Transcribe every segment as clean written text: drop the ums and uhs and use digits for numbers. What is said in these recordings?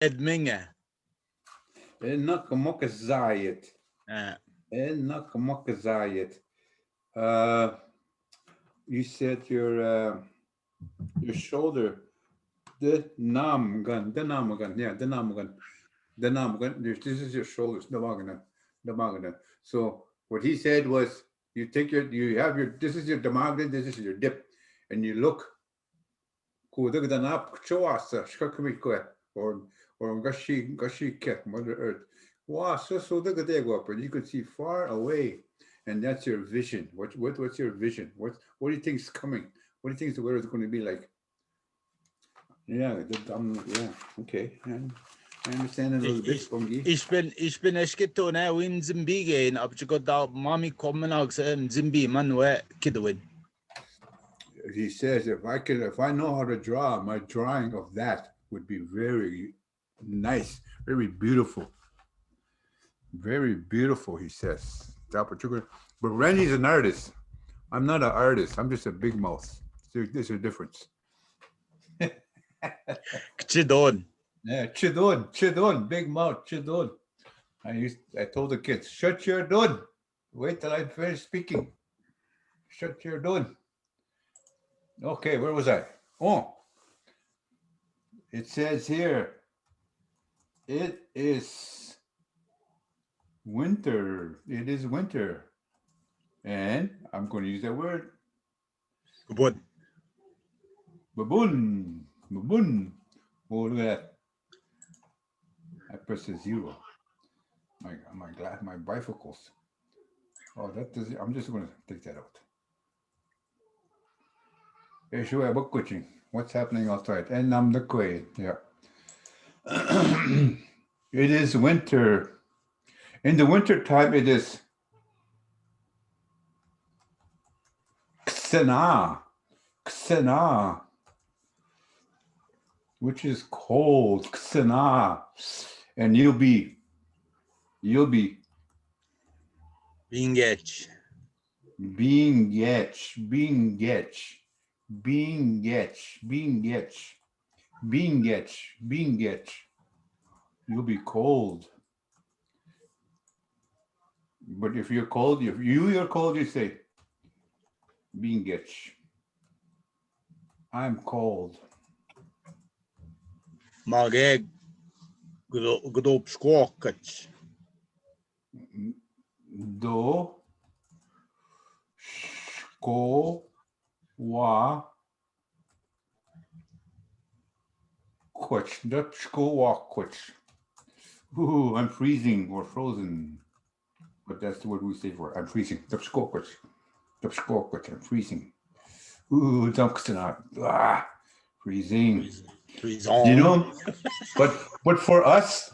Edminga. Enakmokazayet. Enakmokazayet. You said your shoulder. The namgan. Yeah, the namgan. This is your shoulders. The magana. So what he said was, you have your. This is your damagana. This is your dip, and you look. Or gashi ket Mother Earth. Wow, so look at that go up, and you can see far away, and that's your vision. What's your vision? What do you think is coming? What do you think the weather is going to be like? Yeah, okay. I understand a little bit, Bungie. Ich bin eskito na win Zimbige in up to go down mommy common out Zimbi Manwe Kidwin. He says if I know how to draw, my drawing of that would be very nice, very beautiful. Very beautiful, he says. But Randy's an artist. I'm not an artist. I'm just a big mouth. There's a difference. Chidon. Yeah, chidon, big mouth, chidon. I told the kids, shut your don. Wait till I finish speaking. Shut your don. Okay, where was I? Oh, it says here, it is winter. It is winter. And I'm going to use that word. Baboon. Baboon. Oh, look at that. I pressed a 0. My bifocals. Oh, that does. I'm just going to take that out. What's happening outside? And I'm the queen. Yeah. It is winter. In the winter time, it is Ksena, which is cold. Ksena, and you'll be Bingech. You'll be cold. But if you're cold, you're cold, you say, Bingech. I'm cold. Mageg. Gdop squawkach. Do Shko wa Quach. That Shko wa Quach. Ooh, I'm freezing or frozen. But that's the word we say for it. I'm freezing. I'm freezing. Ooh, freezing. You know? But for us,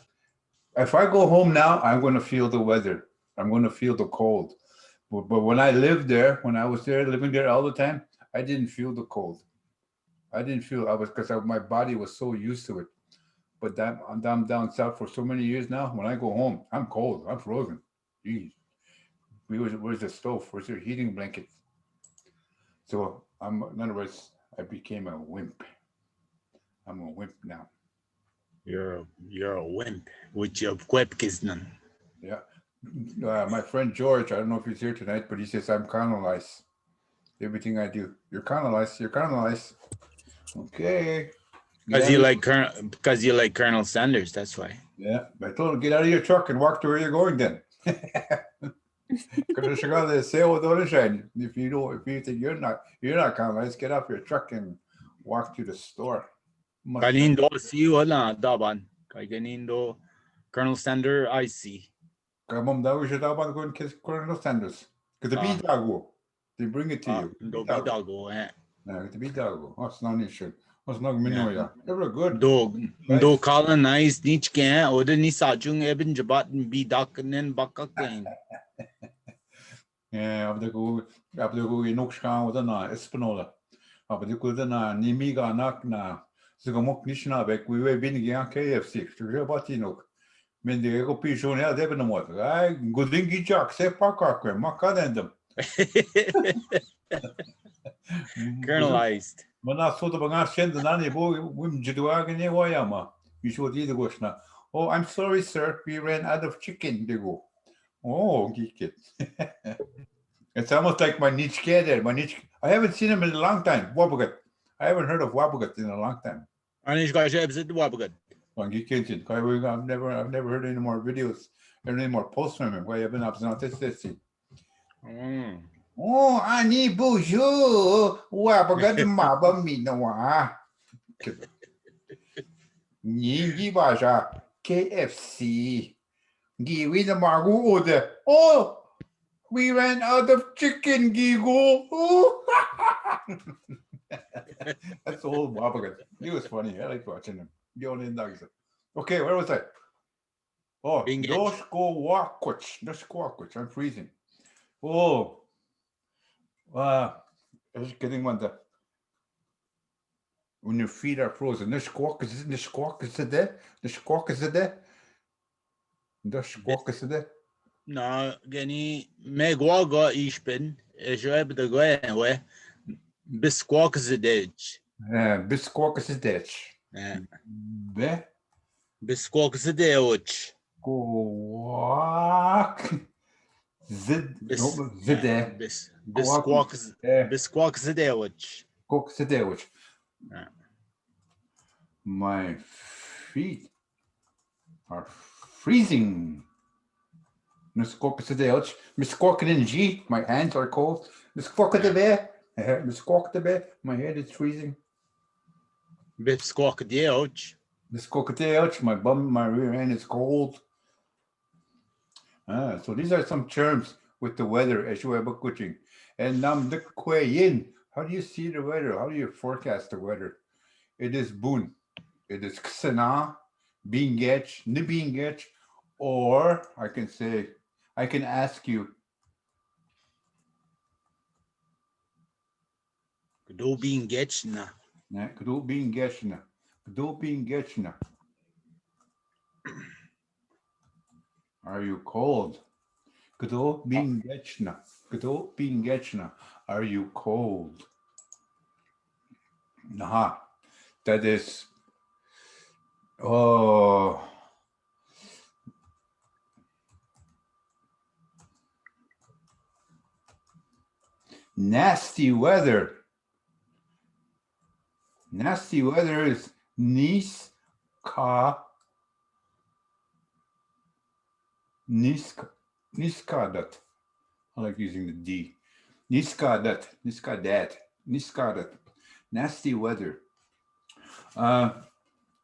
if I go home now, I'm going to feel the weather. I'm going to feel the cold. But when I lived there, when I was there, living there all the time, I didn't feel the cold. Because my body was so used to it. But I'm down south for so many years now. When I go home, I'm cold. I'm frozen. Jeez. Where's the stove? Where's your heating blanket? So in other words, I became a wimp. I'm a wimp now. You're a wimp with your Quepkisnan. Yeah. My friend George, I don't know if he's here tonight, but he says I'm colonized. Everything I do. You're colonized. Okay. Because you like Colonel Sanders, that's why. Yeah. I told him, get out of your truck and walk to where you're going then. If you think you're not colonized, get off your truck and walk to the store. Kanindo siyo na daban. Kay ganindo Colonel Sanders I see. Kamam daw siya daban ko kiss Colonel Sanders. Because the bidago, they bring it to you. Do bidago eh. The bidago. What's not an issue? What's not minoya? Ever good. Do colonize niche can or the nisajung eben jabat bidak nen bakakain. Yeah, abde go inokshkan with na espanola. Abde go na nimiga nak na. Zigomok Anishinaabemowin we were being young KFC. You're about inok. Men de go pishon ya deben mo. Ay godingi jak se pakakwe makadendem. Colonelized. Mana so the bangas send nani bo wim jiduaga ne wayama. You should eat the gosh now. Oh, I'm sorry, sir. We ran out of chicken. They go. Oh, geek it. It's almost like my niche kid there. I haven't seen him in a long time. Wabagat. I haven't heard of Wabagat in a long time. Anish got jabs at Wabagat. I've never heard any more videos or any more posts from him. Why have been up now? This. Oh, ani buju. Wabagat maba minawa. Ningi baja. KFC. Giwi the magu ode. Oh, we ran out of chicken, Gigo. Oh. That's the whole Wabagat. He was funny. I like watching him. Okay, where was I? Oh, Doshko. I'm freezing. Oh, I was getting one that when your feet are frozen. Doshko is it? No, Gani, Megwaga Ishpin, Joab the Gwenwe, Bisquawk Zedage. Bisquawk is it? Be? Bisquawk Zedeuch. Go walk. Bisquawk Zedeuch. Cook Zedeuch. My feet are freezing. Miss Squawking in G. My hands are cold. Miss Squawk the bear. Miss Squawk the bear. My head is freezing. Bisquawk Deuch. Miss Squawk the my bum, my rear end is cold. So these are some terms with the weather as you have a coaching. And the Quayin. How do you see the weather? How do you forecast the weather? It is boon. It is ksana, bingech, nibingech, or I can ask you. Kdo bingechna. Kdo bingechna. Are you cold? Kdo bingechna. Are you cold? Aha. That is. Oh. Nasty weather. Nasty weather is niskadat. I like using the D. Niskadat. Nasty weather.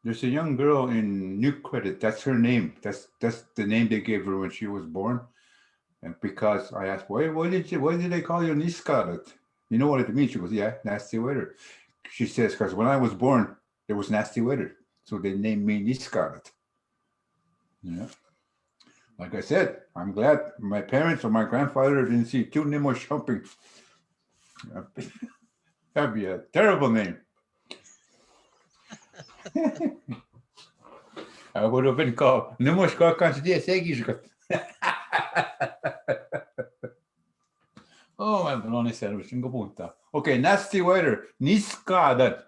There's a young girl in New Credit. That's her name. That's the name they gave her when she was born. And because I asked, why did they call you Niskadat? You know what it means? She goes, yeah, nasty weather. She says, because when I was born, there was nasty weather. So they named me Niskadat. Yeah. Like I said, I'm glad my parents or my grandfather didn't see two Nemo jumping. That'd be a terrible name. I would have been called Nemo Oh, my baloney sandwich. Okay, nasty weather. Niskadat.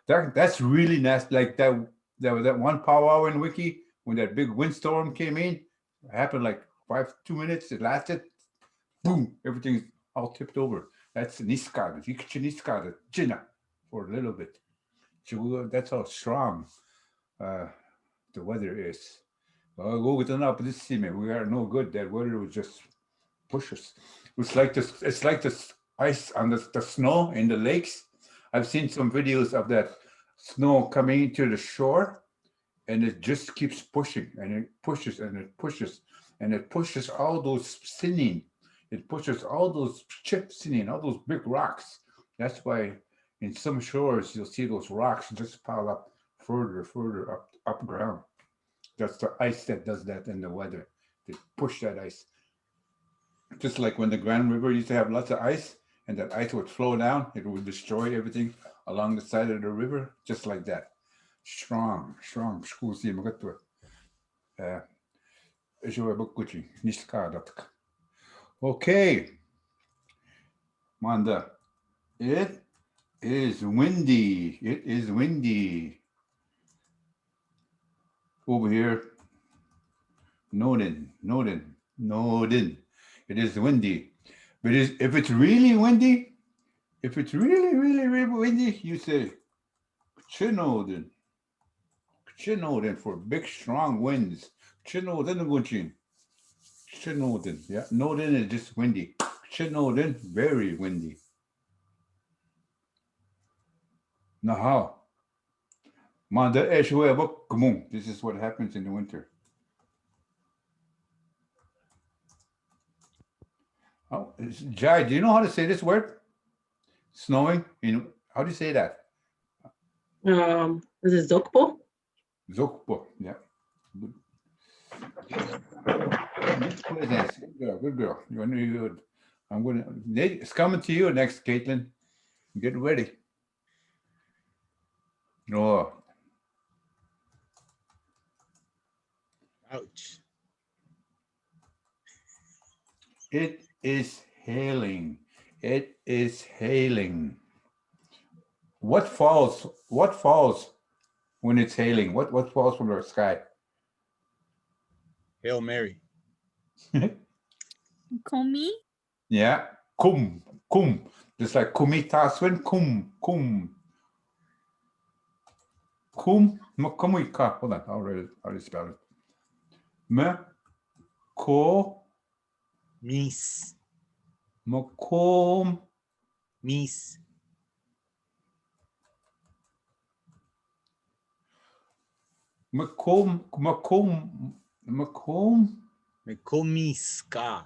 That's really nasty. Like that one powwow in Wiki when that big windstorm came in. It happened like 2 minutes. It lasted. Boom! Everything's all tipped over. That's niskadat. You can niskadat. Jina for a little bit. That's how strong the weather is. Well, go with an opposite seaman. We are no good. That weather was just push us. It's like this ice on the snow in the lakes. I've seen some videos of that snow coming to the shore, and it just keeps pushing, and it pushes, and it pushes, and it pushes all those thinning. It pushes all those chips in, all those big rocks. That's why in some shores you'll see those rocks just pile up further up ground. That's the ice that does that in the weather. They push that ice. Just like when the Grand River used to have lots of ice, and that ice would flow down, it would destroy everything along the side of the river, just like that. Strong. Okay. Manda. It is windy. over here. Noden. It is windy. But if it's really windy, if it's really, really, really windy, you say Chinoden. Chinoden for big, strong winds. Chinoden. Yeah. Noden is just windy. Chinoden, very windy. Now how? This is what happens in the winter. Oh, Jai, do you know how to say this word? Snowing? How do you say that? Is it Zokpo? Zokpo, yeah. Good. Good girl. You're good. It's coming to you next, Caitlin. Get ready. Oh. Ouch. It is hailing. It is hailing. What falls when it's hailing? What falls from the sky? Hail Mary. Komi? Yeah. Kum. Just like kumitaswin, kum. Kumika. Hold on, I'll spell it. Mis. Makom. Mis. Mekomiska.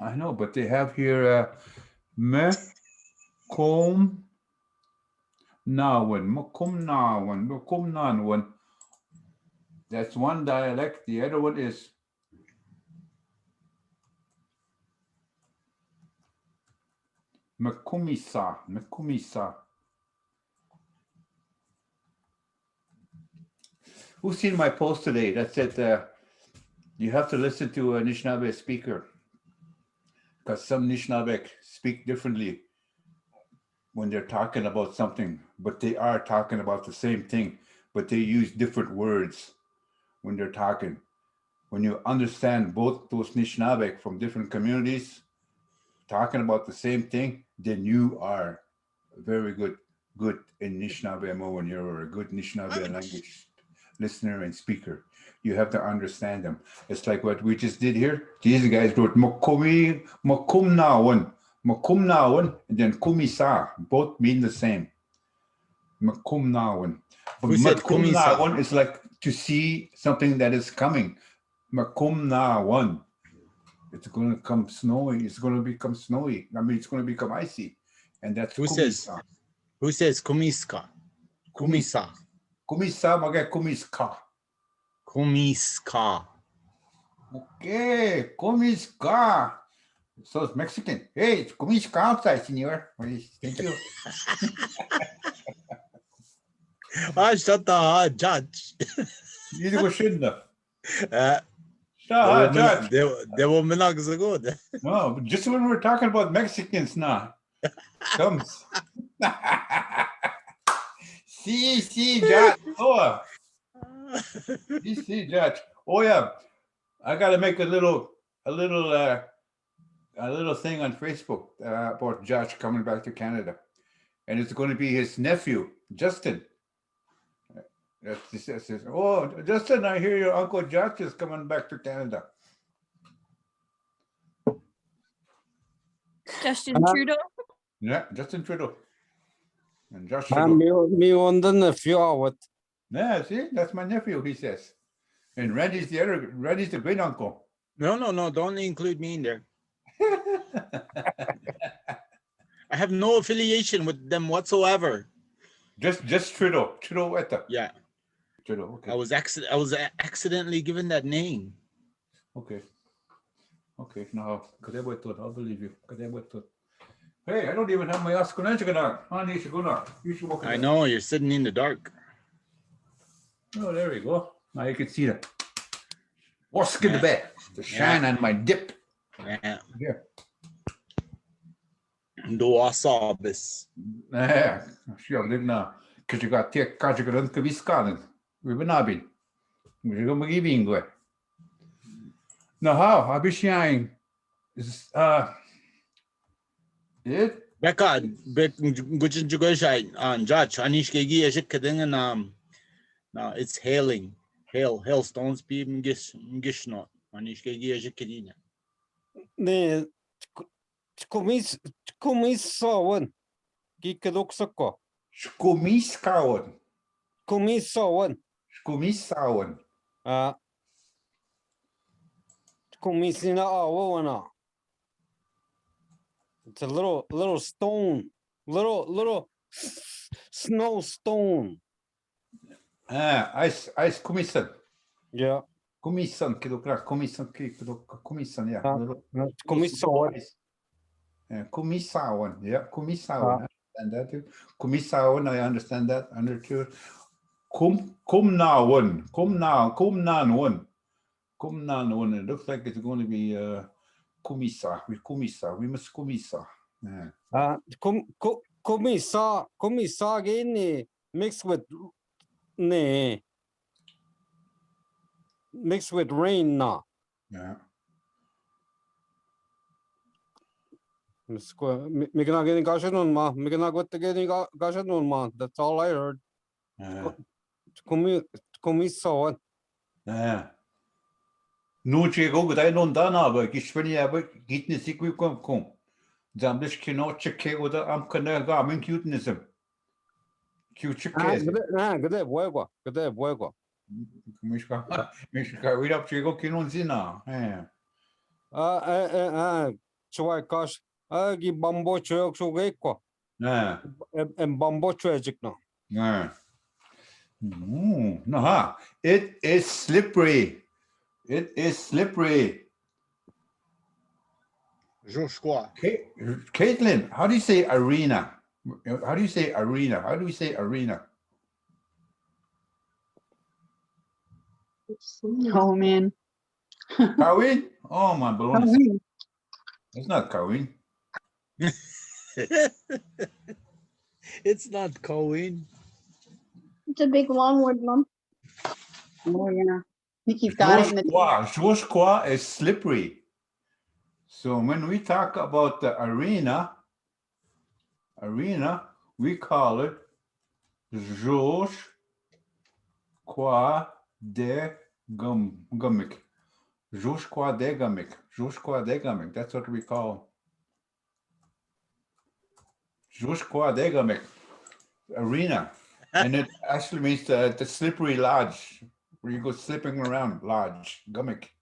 I know, but they have here Mekom Nawan. That's one dialect. The other one is Mekumisa. Who's seen my post today that said you have to listen to a Anishinaabe speaker because some Anishinaabe speak differently when they're talking about something, but they are talking about the same thing, but they use different words when they're talking. When you understand both those Anishinaabe from different communities talking about the same thing, then you are very good in Anishinaabemowin. You're a good Anishinaabe language listener and speaker. You have to understand them. It's like what we just did here. These guys wrote Makumnawan, and then Kumisa. Both mean the same. Makumnawan. But Who said Kumisa? Makumnawan is like to see something that is coming. Makumnawan. It's going to come snowy. It's going to become snowy. I mean, it's going to become icy. And that's Kumisa. Who says Kumiska? Kumisa. Kumisa, maga Kumiska. Kumiska. Okay, Kumiska. So it's Mexican. Hey, it's Kumiska outside, senor. Thank you. Shut the judge. You go shouldn't Judge. They will good. No, but just when we're talking about Mexicans now. Comes. See, Judge. Oh. See, Judge. Oh yeah. I gotta make a little thing on Facebook about Judge coming back to Canada. And it's going to be his nephew, Justin. Says, oh, Justin, I hear your Uncle Judge is coming back to Canada. Justin Trudeau? Yeah, Justin Trudeau. And Josh me on the nephew. What? Yeah, see, that's my nephew, he says. And Randy's the great uncle. No, don't include me in there. I have no affiliation with them whatsoever. Just Trudeau. Trudeau Weta. Yeah. Trudeau, okay. I was accidentally given that name. Okay. No, I'll believe you. Hey, I don't even have my Oscar. I know, you're sitting in the dark. Oh, there we go. Now you can see that. What's good the shine on my dip. Yeah. Here. Do asabis. Sure, live now. Because you got take Kajagan Kaviskanen. We've been. We go magibing go. No how? Abishang is it? Beka gujin jugoshai an judge Anishkegi Eshikading now it's hailing. Hailstones be mgishno. Anishkegi Eshikadina. Ne komissawan. Kikadoksako. Skumiskawan. Komissawan. Skumisawan. Komisina awana. It's a little stone. Little snow stone. Ice kumisan. Yeah. Kumisan kilokra kumisan yeah. Komissawan. Kumisawan, yeah, kumisawan. And that kumisawan, I understand that. Understood. Kumnawan. It looks like it's going to be kumisa. We must kumisa. Yeah. Kumisa again mixed with rain now. Yeah. That's all I heard. Komissawan. Yeah. No chego gudai non dana ba gishvani aba gitne sikwi kom. Zamdish kino cheke oda am kana ga min cutenism. Cute cheke. Gde boygo. Mishka read up chego kino zina. Chwai kash gi bambo chok shugeko. And bambo chojikno. Yeah. No, it is slippery. Joshua. Caitlin, how do you say arena? How do we say arena? Oh man. Kawin? Oh my balloon. It's not Kawin. It's not Cohen. It's a big long word, Mom. Oh yeah. I think you've got it in the Joshua is slippery. So when we talk about the arena, we call it Joshua de Gummick. Joshua de Gummick. That's what we call Joshua de Gummick arena. And it actually means the slippery lodge, where you go slipping around, lodge, gummick.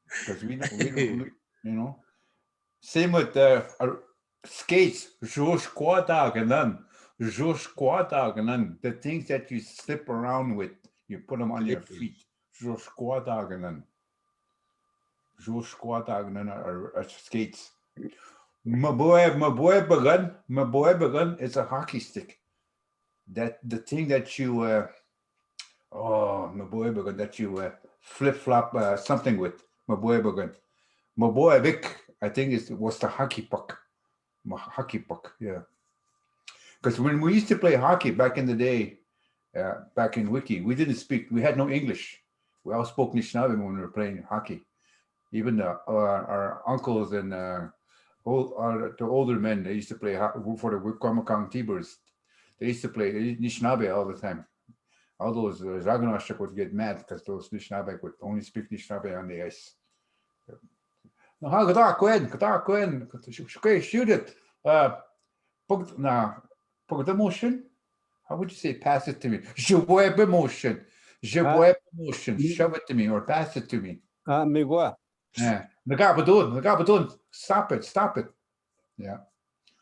Because we don't, Same with the skates, Joshquadagan, the things that you slip around with, you put them on your feet. Joshquadagan are skates. My boy begun is a hockey stick. That the thing that you that you flip flop something with. My boy Vic, I think was the hockey puck. Yeah. Because when we used to play hockey back in the day, back in Wiki, we had no English. We all spoke Anishinaabe when we were playing hockey. Even our uncles and the older men, they used to play for the Wikamakang T-Birds. They used to play Anishinaabe all the time. All those Zhaganashik would get mad because those Anishinaabe would only speak Anishinaabe on the ice. No, Gwen, shoot it. Put the motion. How would you say pass it to me? Shove it to me or pass it to me. Migua. Yeah. Nagabadun. Stop it. Yeah.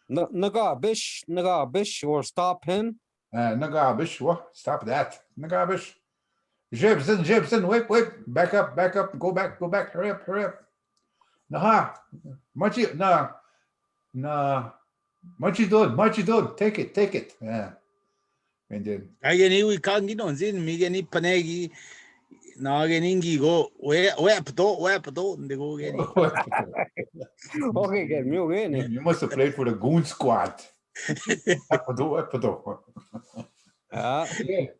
Nagabish or stop him. Nagabish, what? Stop that. Nagabish. Jibson, wait. Back up. Go back. Hurry up. Nah. Much you doing? Take it. Yeah. And then Ageni we can't get on zin, Migeni Panegi. Nageningi go where and they go again. Okay, get me again. You must have played for the Goon Squad.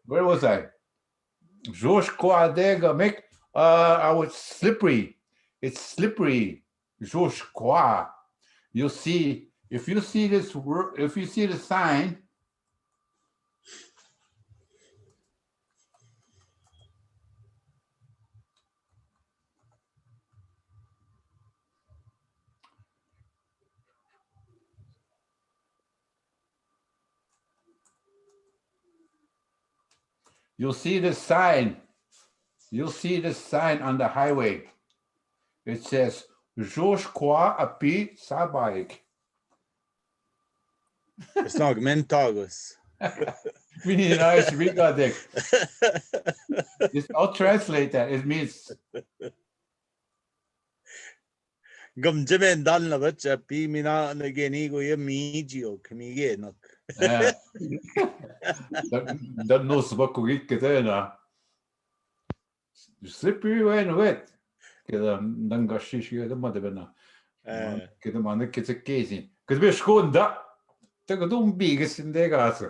Where was I? Josh Quadega make I was slippery. It's slippery. Josh Qua. You'll see if you see this if you see the sign. You'll see the sign. You'll see the sign on the highway. It says Josh Qua api sabaik. It's not mentagos. We need an Irish Rigadik. I'll translate that. It means Gum Jimen dal na bacha pi mina nageni go ye mijio kamige nok. that knows what we get there. Slippery when wet. Dan gashish the mother. Get them on the kids a casing. Because we're school that. Take a dumb biggest in the gas.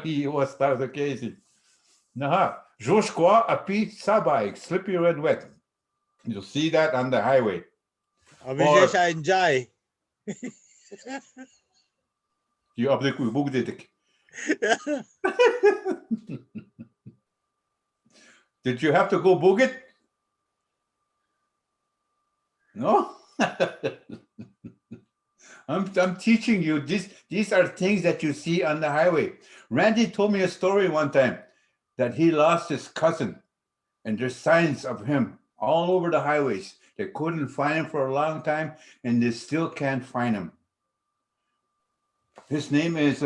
He was start the casing. Nah, Josh Qua api sabaik, slippery and wet. You'll see that on the highway. Abhishek enjoy. You up the book did it. Did you have to go book it? No? I'm teaching you these are things that you see on the highway. Randy told me a story one time that he lost his cousin and there's signs of him all over the highways. They couldn't find him for a long time and they still can't find him. His name is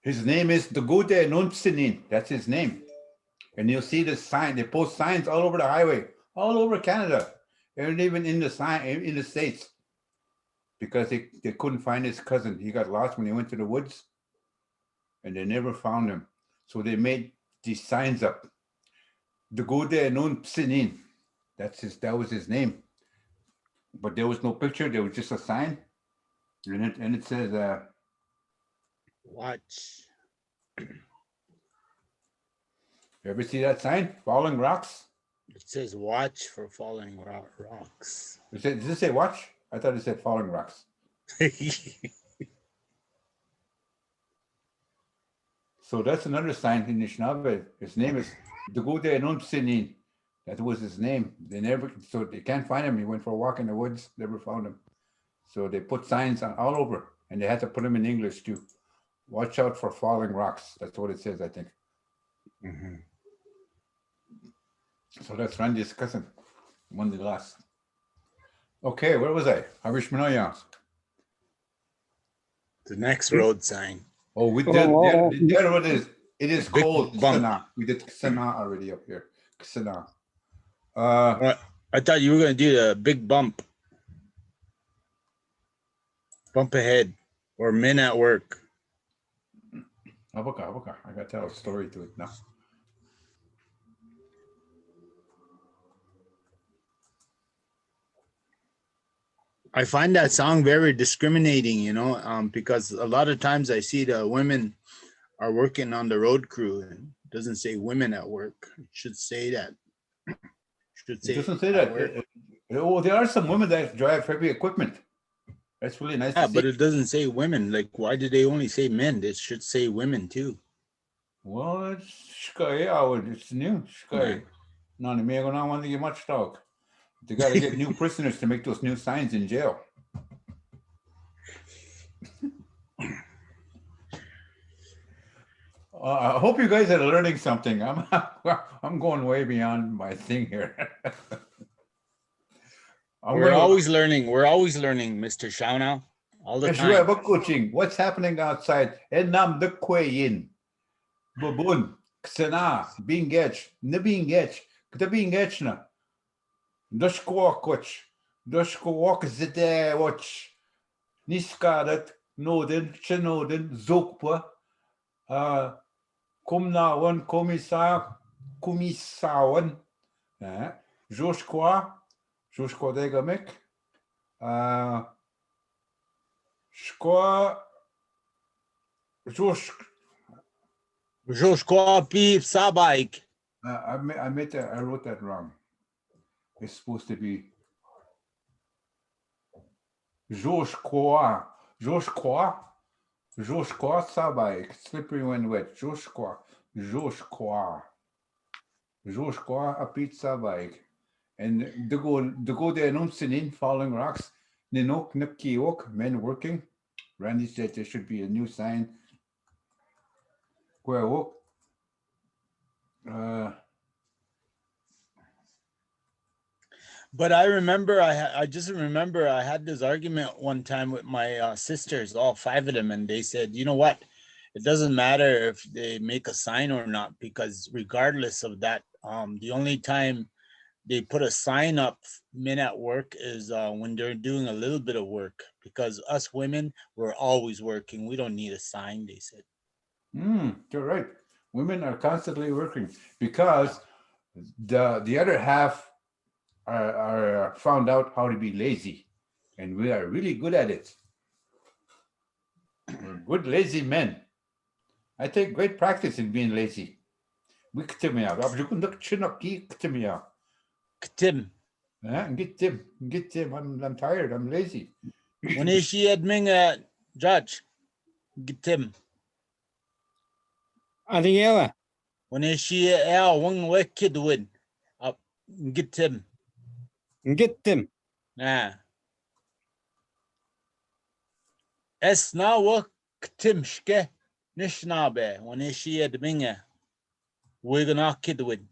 Dagode Nunsinin. That's his name. And you'll see the sign. They post signs all over the highway, all over Canada, and even in the States, because they couldn't find his cousin. He got lost when he went to the woods, and they never found him. So they made these signs up. Dagode Nunsinin. That was his name. But there was no picture. There was just a sign, and it says. Watch. You ever see that sign? Falling rocks? It says watch for falling rocks. Did it say watch? I thought it said falling rocks. So that's another sign in Anishinaabe. His name is Dagode Nunsinin. That was his name. So they can't find him. He went for a walk in the woods, never found him. So they put signs on all over, and they had to put them in English too. Watch out for falling rocks. That's what it says, I think. Mm-hmm. So that's Randy's cousin. One of the last. Okay, where was I? Harish Minoyans. The next road sign. Oh, we did. The other one is, it is Big called bump. Ksana. We did Ksana already up here. Ksana. I thought you were going to do the big bump. Bump ahead. Or men at work. Okay. I got to tell a story to it now. I find that song very discriminating, because a lot of times I see the women are working on the road crew and it doesn't say women at work. It should say that. It doesn't say that. There are some women that drive heavy equipment. That's really nice. Yeah, but it doesn't say women. Like, why did they only say men? It should say women too. Well, it's sky. It's new sky. No, they may not want to get much talk. They got to get new prisoners to make those new signs in jail. I hope you guys are learning something. I'm going way beyond my thing here. We're always learning, Mr. Shauna. All the time. Coaching. What's happening outside? Enam de Quayin. Babun. Ksana. Bingech. Nabingech. Ktabingech na. Dushko coach. Dushko walk zide watch. Niskadat. Noden. Chenoden. Zokpa. Kumnawan. Komisawan. Joshkwa. Joshua Degamek. Shkwa Josh. Joshua Pi Sabaik. I wrote that wrong. It's supposed to be Joshua Sabaik. Slippery when wet. Joshua Apit Sabaik. And the go there announcing in Falling Rocks. Ninok Nipkiok, men working. Randy said there should be a new sign. Where But I remember, I just remember I had this argument one time with my sisters, all 5 of them, and they said, you know what? It doesn't matter if they make a sign or not, because regardless of that, the only time they put a sign up, men at work, is when they're doing a little bit of work, because us women, we're always working. We don't need a sign, they said. You're right. Women are constantly working because the other half are found out how to be lazy, and we are really good at it. We're good lazy men. I take great practice in being lazy. Tim. Get Tim. I'm tired. I'm lazy. When is she admin judge? Tim. Adiela. When is she one wicked win? Get Tim. Get them. Es now work Timske Nishnabe when is she admin? We're gonna kid win.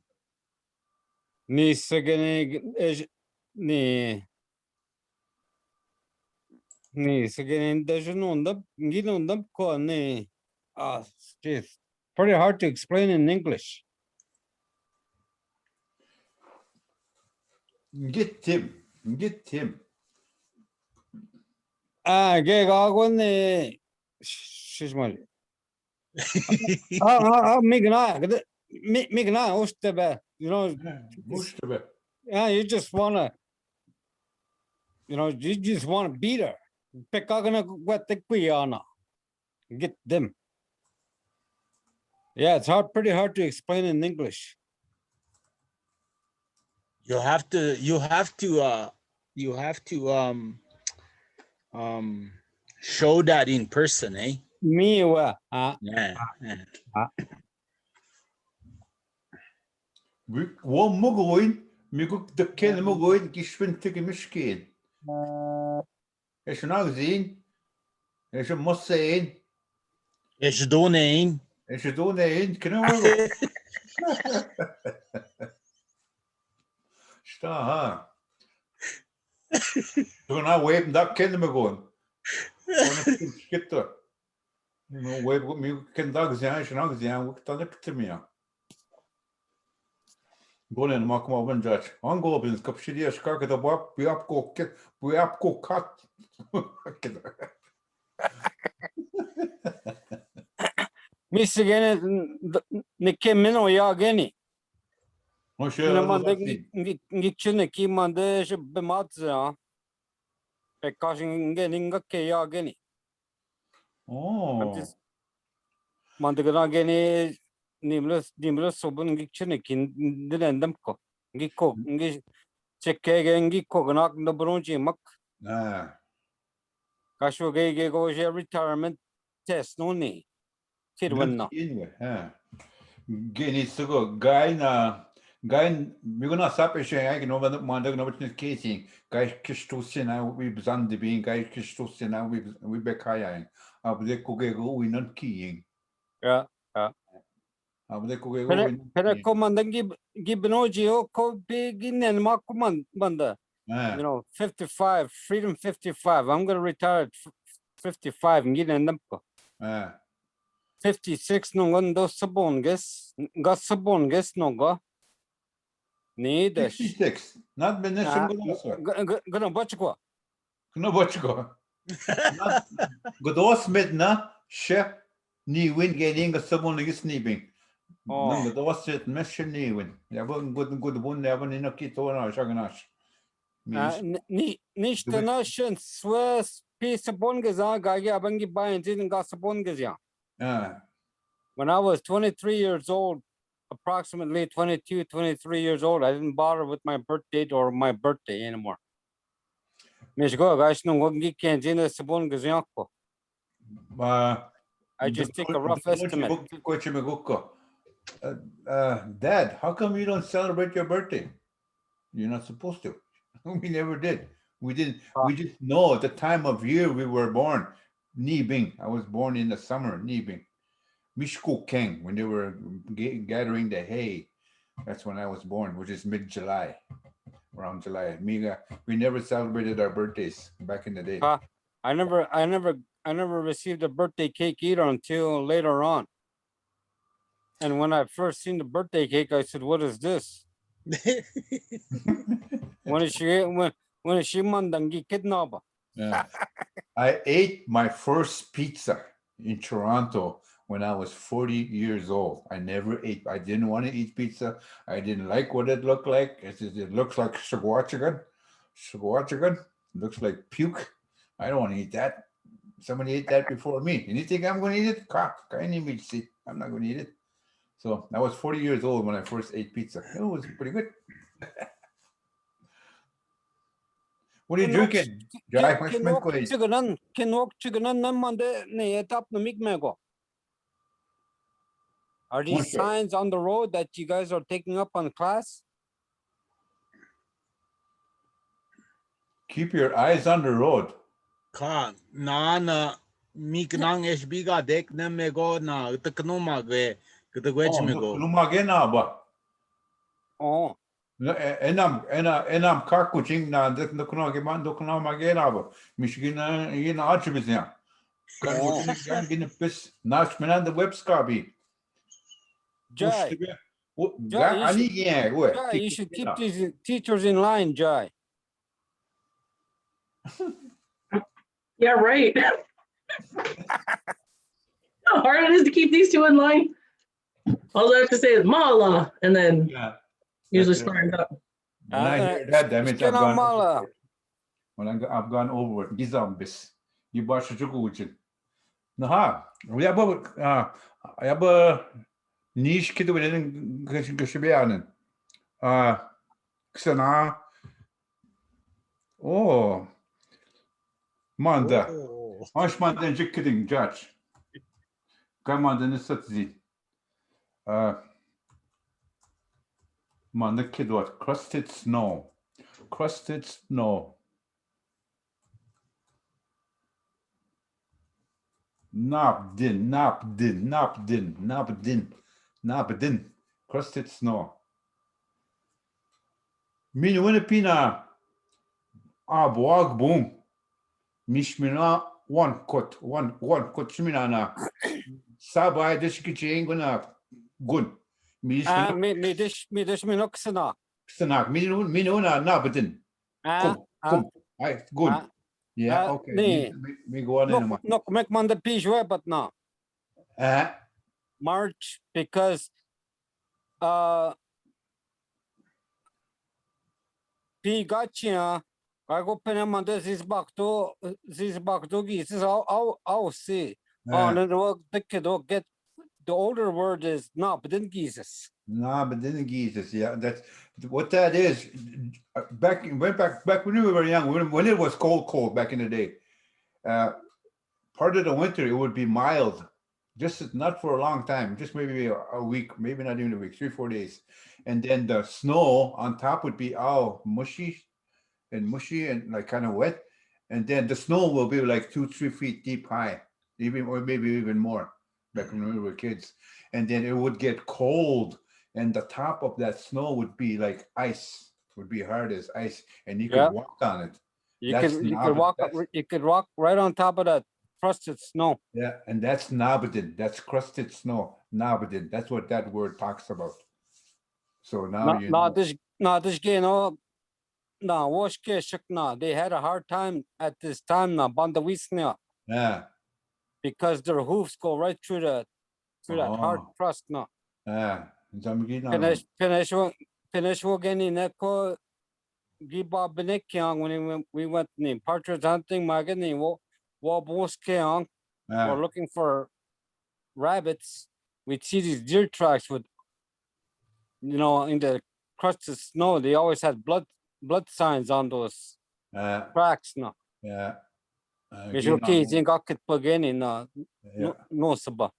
Ni sagane ni sagane dajanunda ginunda ko ni. Jeez. Pretty hard to explain in English. Get Tim. Gegagone. Shishmali. Migna, Ostebe. You know, you just wanna, you just wanna beat her. Pekagana Guatequiana. Get them. Yeah, it's pretty hard to explain in English. You have to show that in person, eh? Miwa. Yeah. One Mugoin, Muguk the Ken Mugoin, Gishwin Tigimishkin. As you now seen, as you must say, As you don't name. as you don't know, can I Stop, so now wait that Ken Mugoin. Skip to. Wait, what me can dogs and I worked on it to me. Go in, mark my one judge. On go up in Scopshidia, Skark at the wap, we up go cut. Miss again, Nicky Mino Yageni. Oh, sure. Gichiniki Mande Bematza. Pekashing getting a Kayageni. Oh. Mandaganageni Nimless Sobun Gichiniki didn't them cook. Giko, Chekeg, Giko, the Brunji Muck. Kashuge goes a retirement test, no need. Anyway, Geni to go. Guy, we're gonna stop it. I can over the Monday, no casing. Guy Kistus and we Zandi being Guy Kistus and we back high. Up the Kogego, we not keying. Yeah. Up the Kogego. Penacommand give Benogio, co big in and Makuman Banda. 55, freedom 55. I'm gonna retire at 55 and get a number. 56 no one does sabon guess. Got sabon guess no go. Need 66. Not Benesson. Gonna watch go. No, watch go. Godos midna, shep, knee win getting a sabon is sneeping. No, the was it mission knee win. They wouldn't good one, never in a kit or a shaganash. Nicht nation Swiss piece of bongazan gagi abangi buying in gasabongazia. When I was 23 years old, approximately 22, 23 years old, I didn't bother with my birth date or my birthday anymore. I just take a rough estimate. Dad, how come you don't celebrate your birthday? You're not supposed to. We never did. We didn't. We just know the time of year we were born. Nibing. I was born in the summer. Nibing. Mishku Keng, when they were gathering the hay. That's when I was born, which is mid-July, around July. We never celebrated our birthdays back in the day. I never received a birthday cake either until later on. And when I first seen the birthday cake, I said, "What is this?" When is she mandangi kidnapa? I ate my first pizza in Toronto when I was 40 years old. I never ate. I didn't want to eat pizza. I didn't like what it looked like. It looks like Zhaabwiitoo'daa. Zhaabwiitoo'daa looks like puke. I don't want to eat that. Somebody ate that before me. And you think I'm going to eat it? I'm not going to eat it. So I was 40 years old when I first ate pizza. It was pretty good. What are you drinking? Are these signs on the road that you guys are taking up on class? Keep your eyes on the road. Oh. Enam kakuching na dokuno geman dokuno magenaba. Michigan yin archibisya. Kakuching gin pis nash menan the web scabi. Jai, you should keep these teachers in line, Jai. Yeah, right. How hard it is to keep these two in line. All I have to say is Mala, and then usually start up. When I hear that means I've gone over it. Gizambis. You bash chukuchin. Naha. We have a niche kid within Gashibianen. Xana. Oh. Manda. Ashman then kidding judge. Come on, then it's Man, the kid what? Crusted snow. Crusted snow. Nabdin. Crusted snow. Min winnipina. Abwag boom. Mishmina one cut shminana. Sabai dishkichinguna good. Me dish minoxana. Sanak, minuna nabadin. Come. Good. Yeah, okay. Me go on in. No, make man the pijwe, but no. March, because Pigachia, I go penamanda zizbakdogi, this is all see. On and the kid get the older word is no, but then Jesus. No, but then Jesus, yeah. That's what that is. Back when we were young, when it was cold back in the day, part of the winter it would be mild, just not for a long time, just maybe a week, maybe not even a week, 3-4 days, and then the snow on top would be all mushy and like kind of wet, and then the snow will be like 2-3 feet deep high, or maybe even more. Back when we were kids, and then it would get cold, and the top of that snow would be like ice, would be hard as ice, and you could walk on it. You could walk right on top of that crusted snow. Yeah, and that's nabadin. That's crusted snow. Nabadin. That's what that word talks about. So now you know. They had a hard time at this time now. Bandawisnia. Yeah. Because their hoofs go right through that hard crust now. Yeah. Finish again in Echo giba benekyang when we went in partridge hunting magani wo we're looking for rabbits. We'd see these deer tracks with, you know, in the crusted snow. They always had blood signs on those tracks. No, Yeah. Mishuki zingakit pagani na no saba.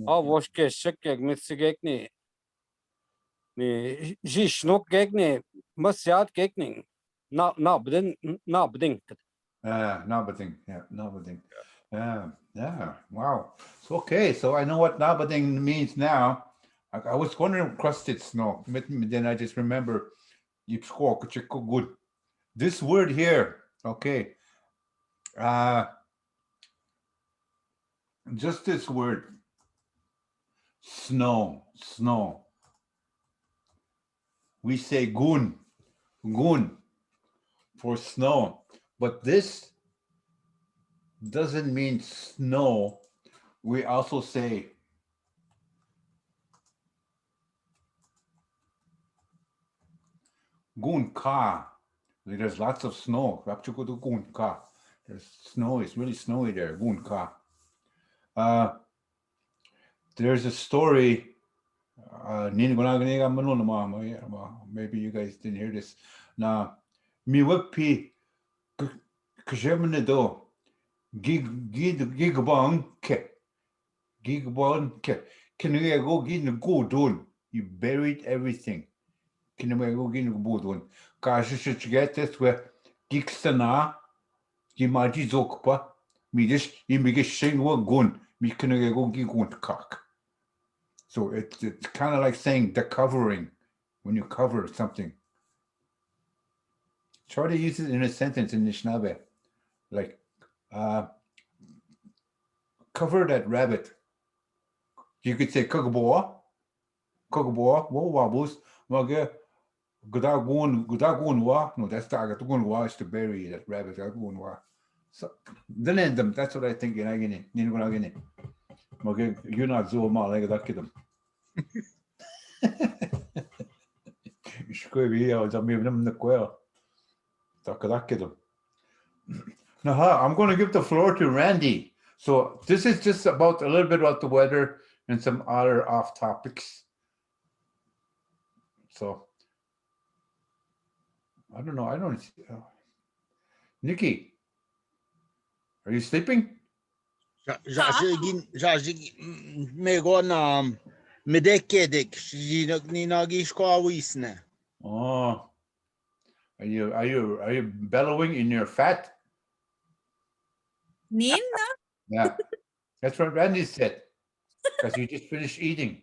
Oh, woshke shikek mitsigekni ni jishnok gekni masyat gekni. Not bedin. Nabading. Yeah, Nabading. Yeah. Wow. So, okay. So I know what Nabading means now. I was wondering crusted snow. Then I just remember good. This word here. Okay. Just this word. Snow. We say gun for snow, but this doesn't mean snow. We also say gun ka. There's lots of snow. There's snow. It's really snowy there. Gun ka. There's a story. Maybe you guys didn't hear this. Now, miwapi kajemnedo gigabon ke. Can you go get the good done? You buried everything. Can you go get the good done? Kashi should get this where gigstana gimaji zokpa. Me just you make a shing what gun. Me can you go get gun cock. So it's kind of like saying the covering when you cover something. Try to use it in a sentence in Anishinaabe, like cover that rabbit. You could say kagaboa, wo wabus, mage gudagun wa. No, that's the agatugun wa is to bury that rabbit. Agatugun wa. So then end them. That's what I think in agini. Ningunagini. Mage you're not zo mal like that kidum. Now, I'm going to give the floor to Randy. So this is just about a little bit about the weather and some other off topics. So I don't know. Nikki, are you sleeping? Oh, are you bellowing in your fat? Nina? Yeah, that's what Randy said. Because you just finished eating.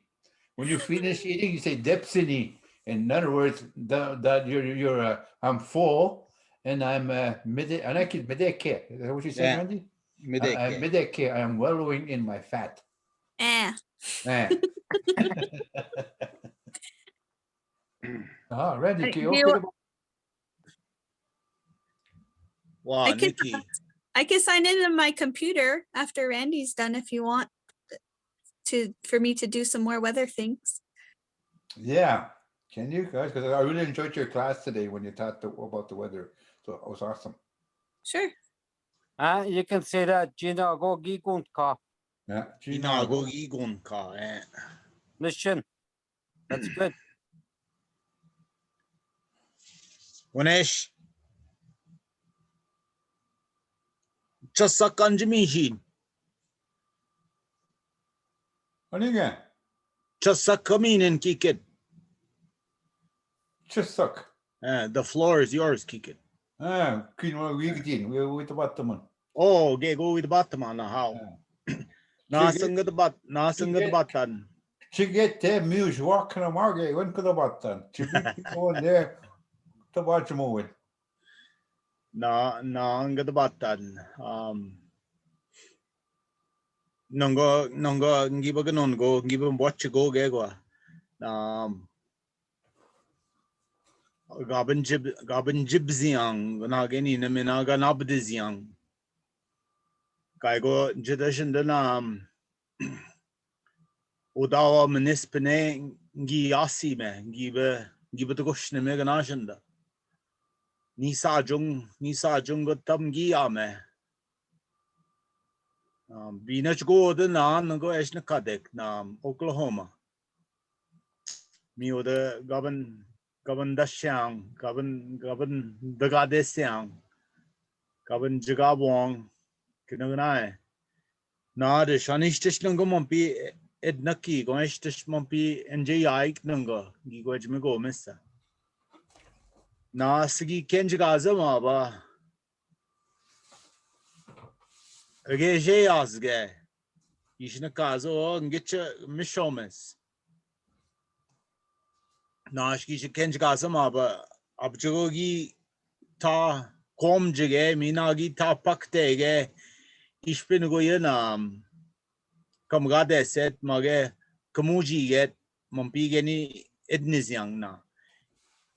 When you finish eating, you say depsini. In other words, that you're I'm full and I'm mideke. Is that what you said, Randy? Mideke. I am wallowing in my fat. Randy, I can sign in on my computer after Randy's done if you want for me to do some more weather things. Yeah. Can you guys? Because I really enjoyed your class today when you talked about the weather. So it was awesome. Sure. You can say that Gina go gigunka. Yeah. Gina go gigunka. Listen. That's good. Wanesh. Just suck on Jimmy. What do you get? Just suck come in and kick it. Just suck. The floor is yours, kick it. We're with the bottom. Oh, okay, go with the bottom on how. Nasang the button. Chiget te muse walking a margate, when could the button? Go in there to watch a movie. No, ang the button. Nongo, give a ganon go, give him watch a go gegwa. Gabin jibziang, Nagani, Naminaga Nabdiziang. Kaigo Jedashan Danam Odawa Menispene Giasi me, give it a question Meganajanda. Nisa jung go tamgi ame. Binach go the nan go eshna kadek nam Oklahoma. Mi oda gaban dashang gaban the gadesiang gaban jagabong kinaganae. Na de shanish nungo mompi ed naki go eshtish mompi NJI nungo gigoj me go missa. Na sigi kenjigaza ma ba. Age yazge. Ishna kazo ngitcha mishomes. Na shki kenjigaza ma ba. Abjogi ta komjige minagi ta paktege. Ich bin go yenam. Kamgade set mage kamuji get mompigeni ednisyang na.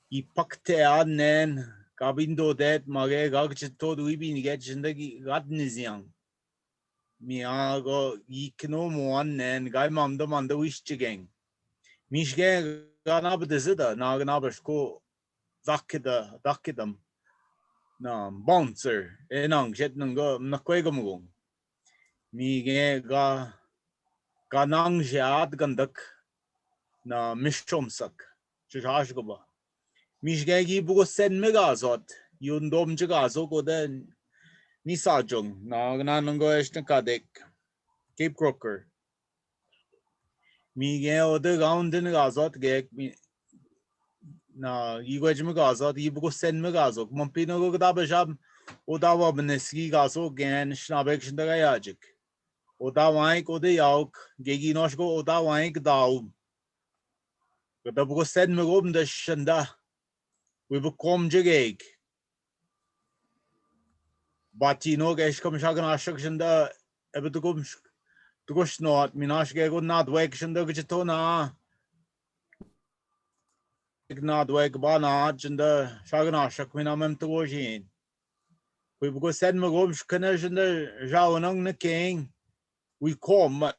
I pakte anen kabindo det mage gagch todo ibin get jindagi gadnisyang. Miago ikno moanen gai mamda manda wishchigeng. Mishge ganab desida naganabashko dakidam na bouncer enang jet nungo nakwegam Mige ganang jad gandak na mishomsak chashgoba. Mishge gi bugo sen megazot yundom jagazo go den nisajung na gananungo eshnakadek Cape Croker. Mige ode gaun din gazot gek na igoj megazot ibugo sen megazok mampino go dabashab odawa beneski gazo gen shnabek shdagayajik. Oda wank ode yauk gegi noshgo oda wank daum. Gadabugo sen megom de shanda. We bekom jegeg. Batino geshkom shagan ashak shanda ebetugum tugosh minash gego not wake shanda gitona. Not wake bana shanda shagan ashak minamem tugoshin. We go sen megom shkana shanda jawanang na king. We come mat.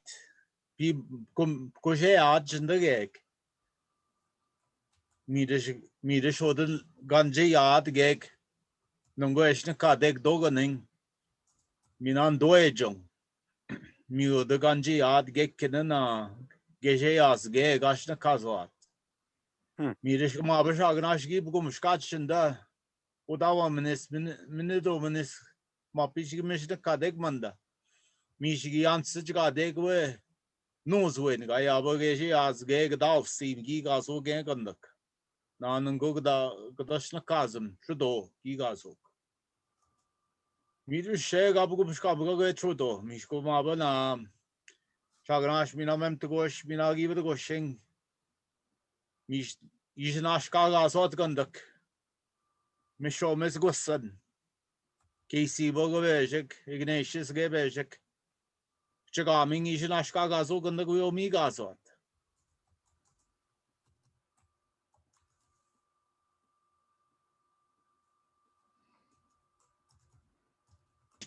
Pi koshe shanda geg. Mirish odel ganje yaad geg nungo eshne kadek doganing minan doejong mi odel ganje yaad geg kinana geje yaz geg ashne kazvat mirish ma abashagnash gi bugo mushkat shinda odawa minido minis ma pishgi mishne kadek manda mishgi yansij kadek we nozwen ga yabo geje yaz geg dav simgi gaso geg kandak Nanungo gadashna kazum, trudo, gigazok. Miru sheg abugo pushkabugo get trudo, mishko mabana. Shagnash minamem to gosh, minagi with the goshing. Mish Yishnash kagazot gandak. Misho mesgosan. Casey Bogovejek, Ignatius Gebejek. Chagaming Yishnash kagazok and the Guiomigazot.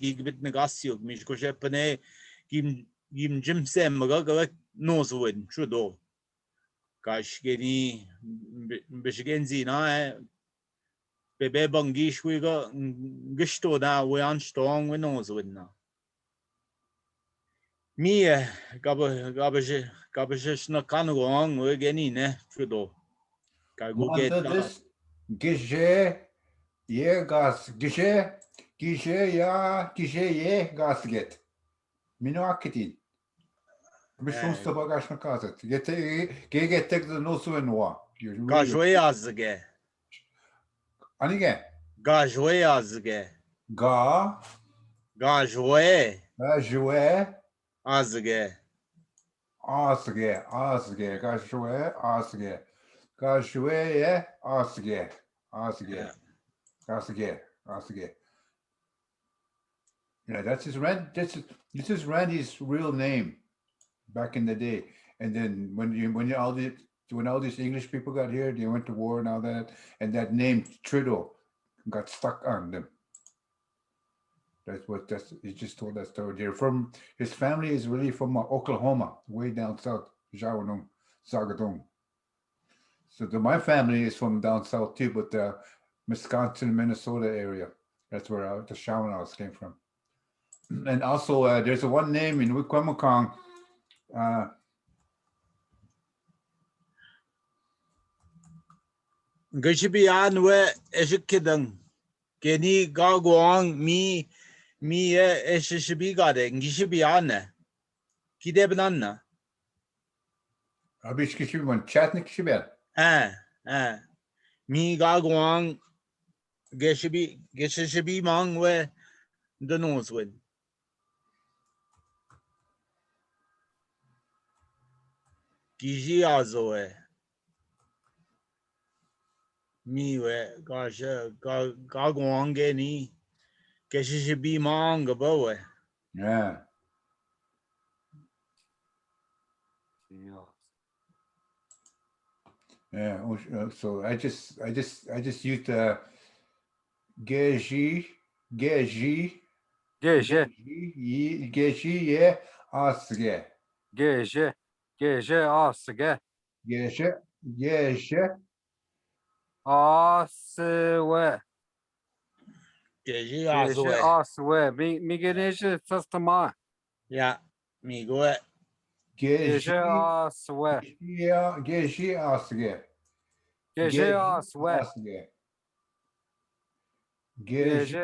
Gibit negasio, Mishko Jepane, Gim Jim Sam, Magagawek, Nosewin, Trudeau. Gash Geni Bishigenzi, na Bebe Bangish, we got Gishto da, we unstrong, we Nosewin now. Me, Gabash na Kanwang, we geni, ne, Trudeau. Go get this Gishe, ye gas, Gishe, ya, Gishe, ye gas get. Mino akitin. Bishum stabagash na kazet. Get take the no suenwa. Gajwe azge. Anige. Gajwe azge. Gajwe. Gajwe. Azge. Gajwe, asge. Gajwe, yeah, asge. Yeah, that's his this is Randy's real name back in the day. And then when all these English people got here, they went to war and all that, and that name Triddle got stuck on them. He just told that story. His family is really from Oklahoma, way down south, Zhaabwiitoo'daa. So my family is from down south too, but Wisconsin, Minnesota area. That's where the Shawanoes came from. And also, there's one name in Wikwemukong. Gashibian we eshikidang. Geni gagwang mi eshishibi Gishibiana. Kidebanana. Abishkishiban, Chatnik Shibet. Mi gagwang Geshibi Mang we the nose win. Gishi azoe. Mi we gosh gagwang geni Geshibi Mang gaboe. Yeah. Yeah. So I just used Geji, yeah, Asge. Asge. Geje, Aswe. Gishi azoe. Aswe. Mi geneje tastama. Yeah, mi go. Geji, Aswe. Geji, Asge. Aswe. Geji,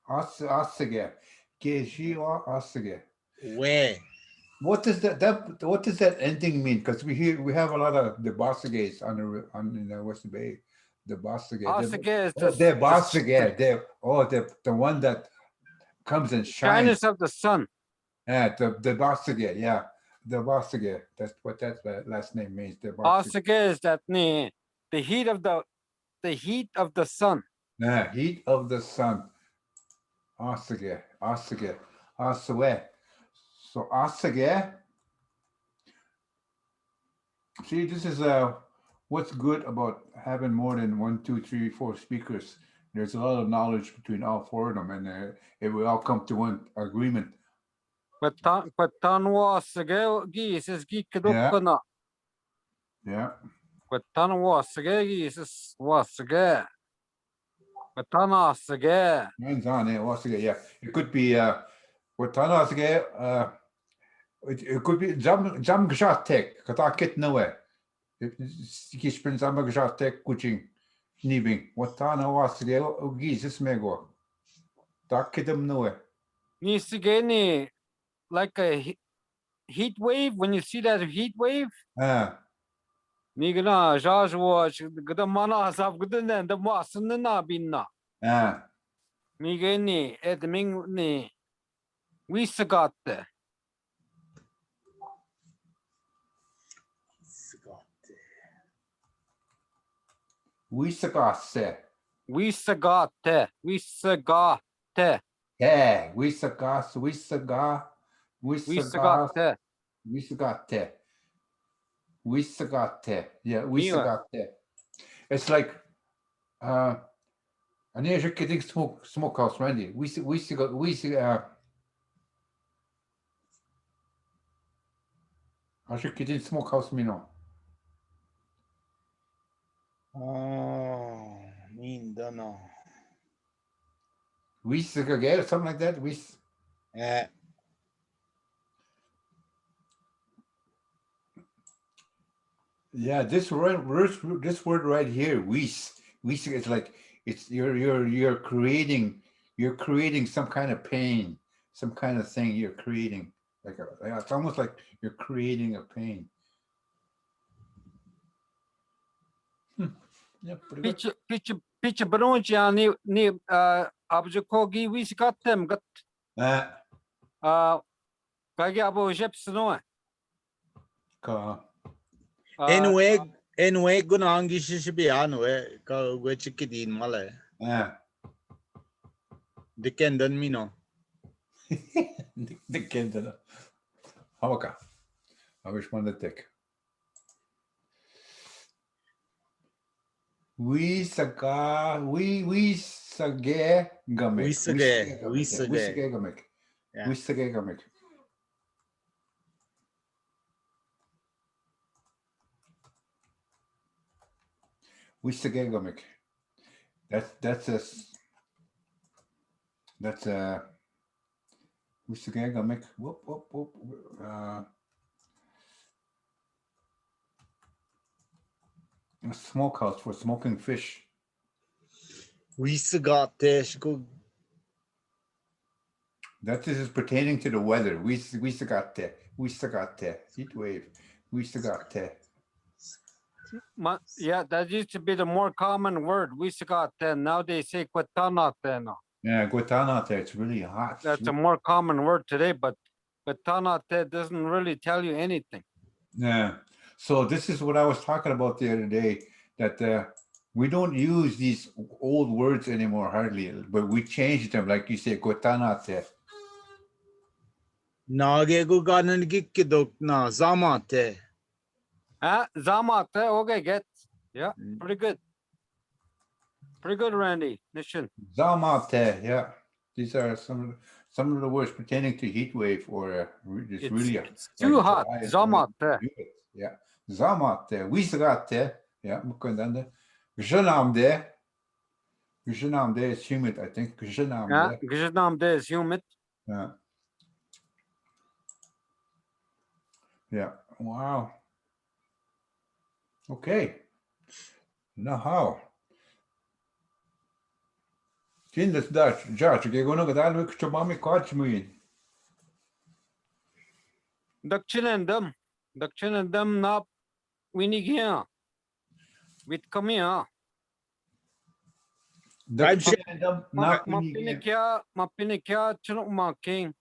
Asge. Geji, Asge. Where? What does that ending mean? Because we have a lot of the Bossagays in the Western Bay. The Bossagay. Asge is The Bossagay. The one that comes and shines. shyness of the sun. Yeah, the Bossagay. Yeah, the Bossagay. That's what that last name means. The Asge is that the heat of the sun. Yeah, heat of the sun. Asage. So Asage. See, this is what's good about having more than 1, 2, 3, 4 speakers. There's a lot of knowledge between all 4 of them, and it will all come to one agreement. Patan Asge is Gikadukana. Yeah. Patan Asge is Wasge. Patan Asge. Hands on it. Asage. Yeah. It could be Watana Asage. It could be Jam Gshatek. Katakit Noe. Kispin Jam Gshatek Kuching. Nibing. Watana Asage. Ogis Mego. Takidum Noe. Nisigeni like a heat wave. When you see that heat wave, Nigana Jajwa Gadamana Sav Gudan the Masana Binna. Migeni Edming Wisagate. Wisagase. Wisagate. Yeah, Wisagate. Yeah, Wisagate. It's like an Asian kidding smokehouse, Randy. I should get in smokehouse, me no. Oh, mean don't know. Wisagate, something like that. Yeah. Yeah, this word right here, wis, it's like you're creating some kind of pain, some kind of thing you're creating. It's almost like you're creating a pain. Yeah, pretty good. Pitch Brunja ni Abjakogi Wisgatem got Kagi Abo Jepsno. Anyway, gunangi shishibiano ka wechikidin male. The Kendon Mino. The Kendon. Hawaka. I wish one to take. We sage gamek. We sage gamek. Wisagamik. That's a Wisagamik. Whoop whoop whoop. A smokehouse for smoking fish. That is pertaining to the weather. Wisagate. Heat wave. Wisagate. Yeah, that used to be the more common word. Wisagate. Now they say Guatanate now. Yeah, Guatanate. It's really hot. That's a more common word today, but Guatanate doesn't really tell you anything. Yeah. So this is what I was talking about the other day, that we don't use these old words anymore hardly, but we changed them, like you say, Guatanate. Zamate. Zamate, okay, get. Yeah, pretty good. Pretty good, Randy. Nishin. Zamate, yeah. These are some of the words pertaining to heat wave or it's really it's too hot. dry. Zamate. Yeah. Zamate. Wisagate. Yeah. Gjenamde. Gjenamde is humid, I think. Yeah, Gjenamde is humid. Yeah. Yeah. Wow. Okay. Now how? Kindes Dutch, George, you're going to get all to mommy catch me. Dakchinandam na winigya. With kamia. Mapinikya chunuk making.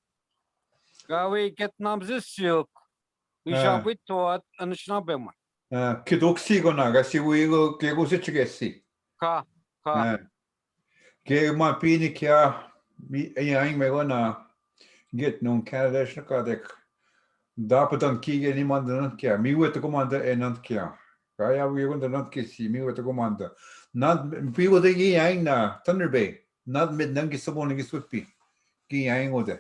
Gawi get namzisyuk. We Zhaabwiitoo'daa Anishinaabemowin. Kidoksi gona, gasi we go kego sichigesi. Ka. Ke ma pini kya mi ayang me gona get non Canada shakadek. Dapat kige ni mandan kya. Mi wet komanda enant kya. Kaya we gonna not kisi mi wet komanda. Not people de yang na Thunder Bay. Not mid nangi sabon ngi swippi. Ki yang ode.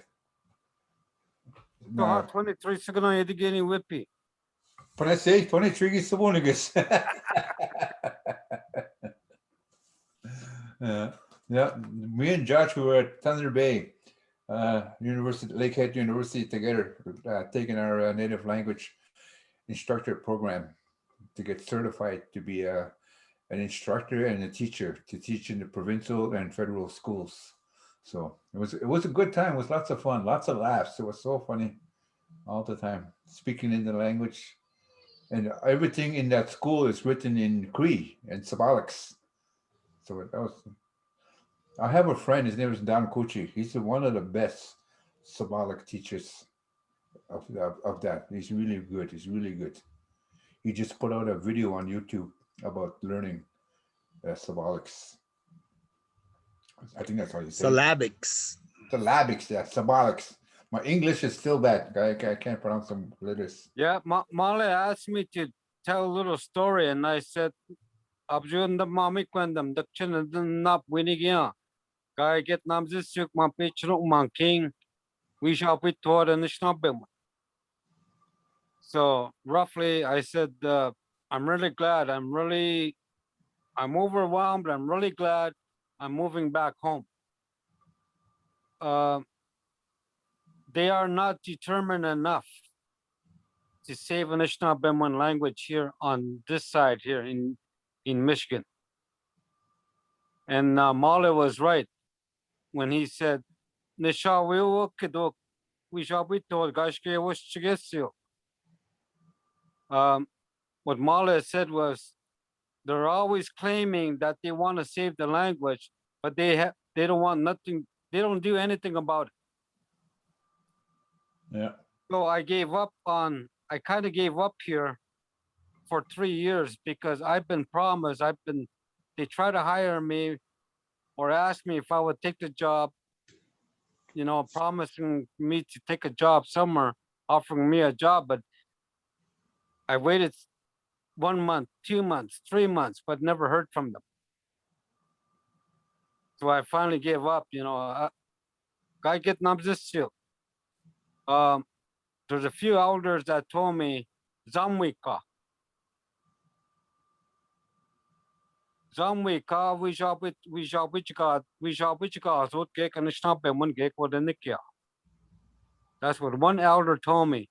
23 sigana yedigeni whippy. But I say 23 is the one, I guess. Yeah, me and Josh, we were at Thunder Bay University, Lakehead University together, taking our native language instructor program to get certified to be an instructor and a teacher to teach in the provincial and federal schools. So it was a good time. It was lots of fun, lots of laughs. It was so funny all the time, speaking in the language. And everything in that school is written in Cree and Symbolics. So that was. I have a friend. His name is Don Kuchi. He's one of the best Symbolic teachers of that. He's really good. He's really good. He just put out a video on YouTube about learning Symbolics. I think that's how you say Syllabics. Syllabics, yeah, Symbolics. My English is still bad. I can't pronounce some letters. Yeah, Molly asked me to tell a little story, and I said, "Abjun the mami kwendam dakchin nap winigya. Guy get namzisyuk ma pichro man king. We shall be taught in the Anishinaabemowin." So roughly, I said, "I'm really glad. I'm overwhelmed. I'm really glad. I'm moving back home." They are not determined enough to save Anishinaabemowin language here on this side here in Michigan. And Molly was right when he said, what Molly said was, they're always claiming that they want to save the language, but they don't want nothing, they don't do anything about it. Yeah. So I kind of gave up here for 3 years because I've been promised, they try to hire me or ask me if I would take the job, promising me to take a job somewhere, offering me a job, but I waited 1 month, 2 months, 3 months, but never heard from them. So I finally gave up, I get namzisyo. There's a few elders that told me, Zamwika. Zhaabwiitoo'daa, Zhaabwiitoo'daa, so get Anishinaabemowin get what in the kia. That's what one elder told me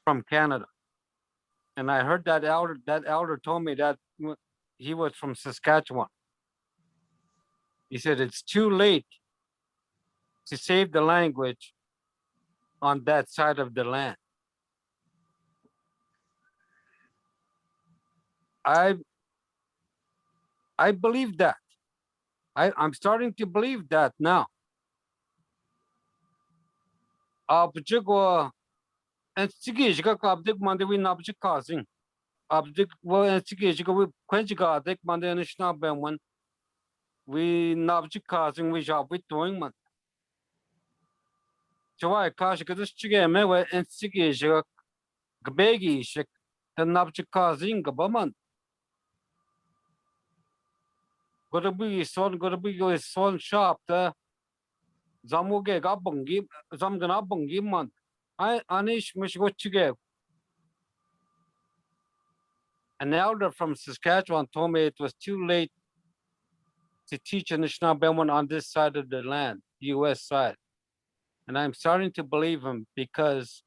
from Canada. And I heard that elder told me that he was from Saskatchewan. He said it's too late to save the language on that side of the land. I believe that. I'm starting to believe that now. Abjigwa and Sigijka Kabdik Mandewin Abjik causing. Abjik and Sigijka with Quenchiga, Dick Mandanishnabemowin. We Nabjik causing we Zhaabwiitoo'daa. So I cash this chigame and Sigijka Gbegi shik the Nabjik causing Gabaman. Gotta be son shop the Zamuge Gabungi, Zamganabungi man. I Anish Mishgochige. An elder from Saskatchewan told me it was too late to teach Anishinaabemowin on this side of the land, US side. And I'm starting to believe him because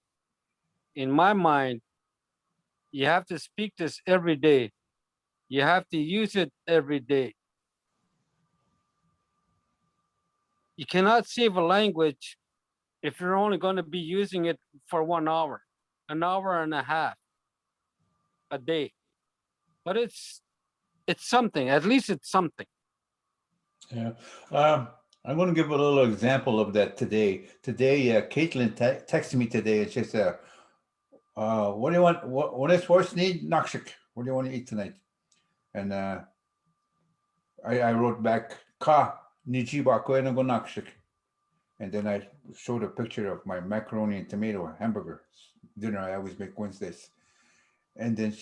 in my mind, you have to speak this every day. You have to use it every day. You cannot save a language if you're only going to be using it for 1 hour, an hour and a half a day. But it's something, at least it's something. Yeah. I'm going to give a little example of that today. Today, Caitlin texted me today and she said, what do you want? What does horse need? Nakshik. What do you want to eat tonight? And I wrote back, Ka nijiba koena go nakshik. And then I showed a picture of my macaroni and tomato hamburger dinner I always make Wednesdays. And then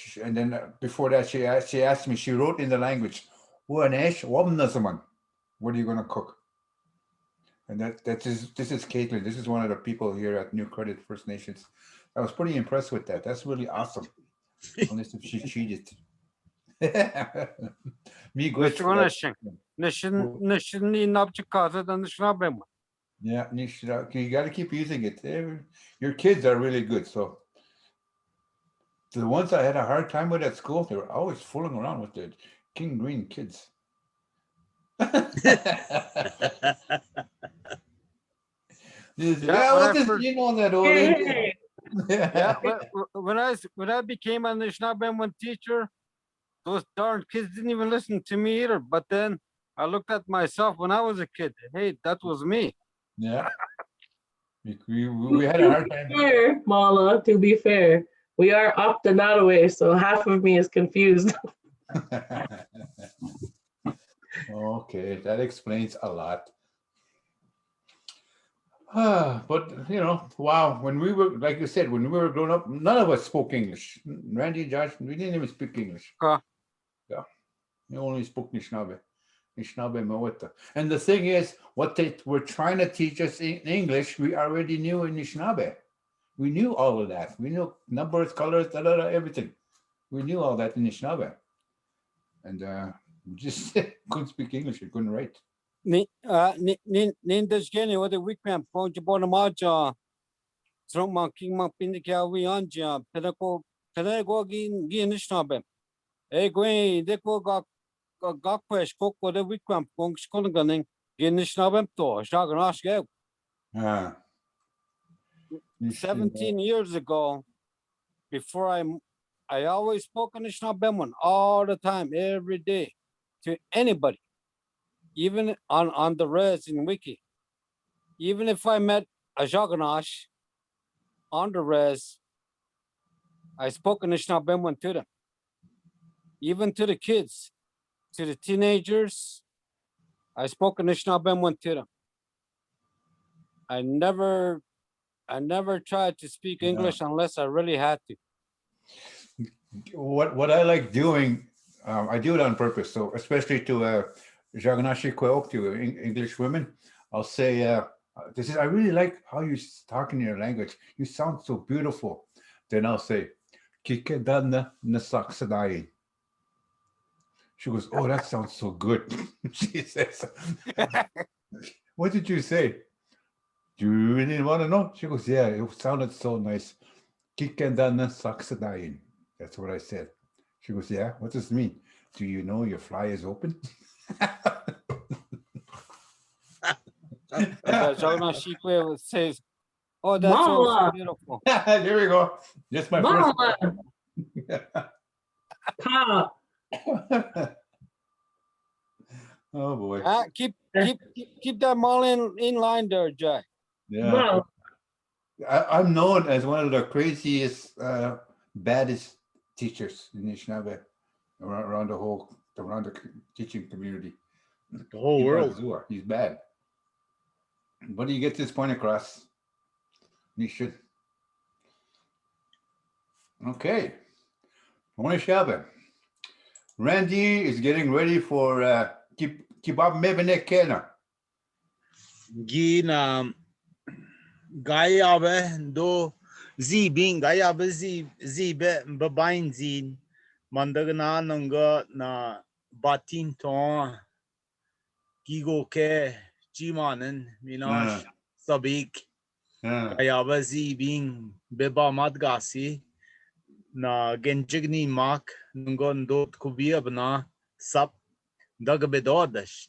before that, she asked me, she wrote in the language, what are you going to cook? And this is Caitlin. This is one of the people here at New Credit First Nations. I was pretty impressed with that. That's really awesome. Unless if she cheated. Me good. Yeah, you got to keep using it. Your kids are really good. So the ones I had a hard time with at school, they were always fooling around with the King Green kids. You know that old yeah, when I became an Anishinaabemowin teacher, those darn kids didn't even listen to me either. But then I looked at myself when I was a kid. Hey, that was me. Yeah. We had a hard time. Fair, Mala, to be fair, we are up the Nottoway, so half of me is confused. Okay, that explains a lot. But wow, when we were, like you said, when we were growing up, none of us spoke English. Randy and Josh, we didn't even speak English. Yeah, we only spoke Anishinaabemowin. And the thing is, what they were trying to teach us in English, we already knew in Anishinaabe. We knew all of that. We knew numbers, colors, everything. We knew all that in Anishinaabe. And we just couldn't speak English. We couldn't write. Nindashgeni what the weekend point to Bonamaja from King Mapindica we anja Pedago Ginishnabe. Egway Deco got quest cook what the weekend punk skolganing Ginishnabem to Shaganash. 17 years ago, before I always spoke Anishinaabemowin all the time, every day, to anybody, even on the res in Wiki. Even if I met a Jaganash on the res, I spoke Anishinaabemowin to them. Even to the kids, to the teenagers, I spoke Anishinaabemowin to them. I never tried to speak English unless I really had to. What I like doing, I do it on purpose. So especially to Jaganashi Kweok, to English women, I'll say, I really like how you talk in your language. You sound so beautiful. Then I'll say, Kike dana nasaksadai. She goes, oh, that sounds so good. She says, what did you say? Do you really want to know? She goes, yeah, it sounded so nice. That's what I said. She goes, yeah, what does it mean? Do you know your fly is open? She says, oh, that's so Mala. beautiful. There we go. That's my first. Mala. Pa. Oh boy. Keep that mall in line there, Jack. Yeah. Mala. I'm known as one of the craziest, baddest teachers in Anishinaabe around the teaching community. The whole world. He's bad. But he gets his point across. He should. Okay. Anishinaabemowin. Randy is getting ready for kebab mebene kena. Gina Gayabe do Zibing Gayabe Zibe Babain Zin Mandagana Nanga na Batin Ton Gigo Ke Jimanen Minash Sabik Gayabe Zibing Beba Madgasi na Genjigni Mak Nungon Dot Kubia Bana Sap Dagabedodash.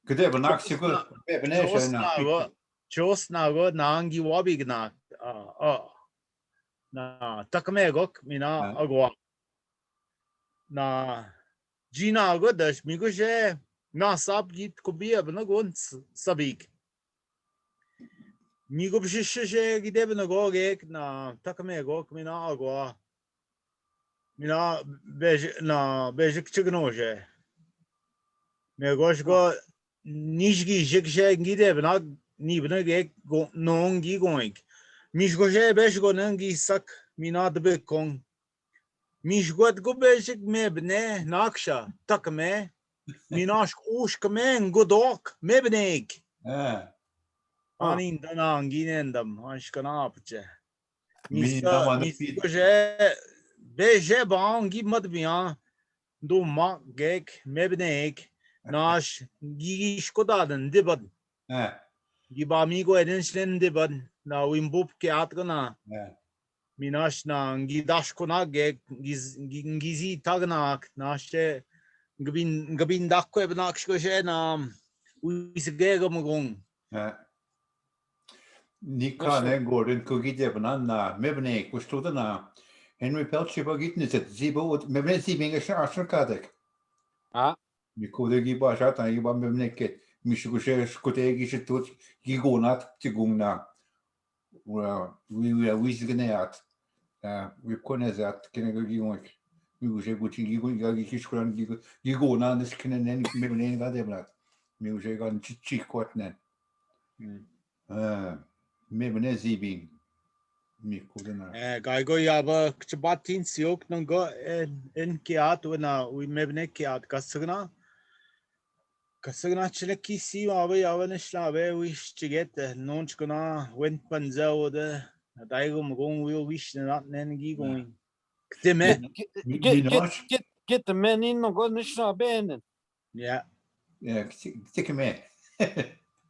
Kede banak sigur mebene shena. Chos nago nangi wabig na takmegok mina agwa na Gina ago dash migushe na sab git kubia bana gon sabik migo bishishe gide bana go gek na takmegok mina agwa mina bejik chignoje megosh go nishgi jikshe gide bana ni bana gek go nongi going mishgoje besh go nangi sak mina de kong mishgot go beshik mebne naksha takme minash ush kamen godok mebnek anin danangi nendam ashkana apche mishgoje beje bangi madbiyan do ma gek mebnek nash gish kodaden dibad Gibamigo edenslen dibad na wimbub ke atgana minash na gidash konage gizi tagnak nashe gabin dakko ebnak shkoje na wisgega mugong Nika ne gordon kugide banana mebne kustudana Henry Pelchi bagitnis et zibo mebne zibinga shashkadek. Mikude giba shata giba mebne ket mishugushe skotegi shitut gigonat tigungna we wisgneat we konezat kenegogionk mugushe gutin gigi kishkuran gigona this kenen mebne gadeblat mugushe gan chichikotnen mebne zibing mikudena gaigo yaba chbatin siok nungo en kiat na we mebne kiat kasagna cheleki si abe yavan shlabe wish to get the nonch gonna went panza the daigo mugong will wish not nengi going Get the men in no go Anishinaabemowin. yeah take me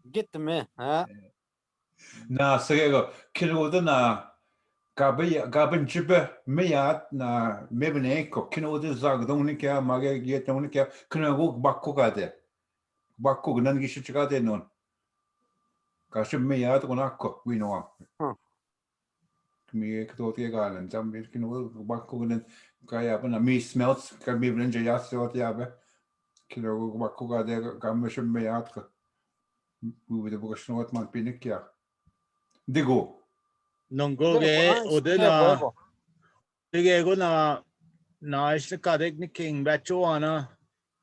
Get the men, huh? Na sego kilo na gaben chibe meyat na mebne ko kino de zagdon ke mage geton ke kino bakko gade bakko nan gish chigade non kashim meyat gonakko we know mi kto te galen jam bir kino bakko nan kaya bana mi smelts ka mi brenje yasot yabe kino bakko gade gamshim meyat ko we de bogoshnot man pinikya digo nongoge odena ego na ishte kadek ni king bacho ana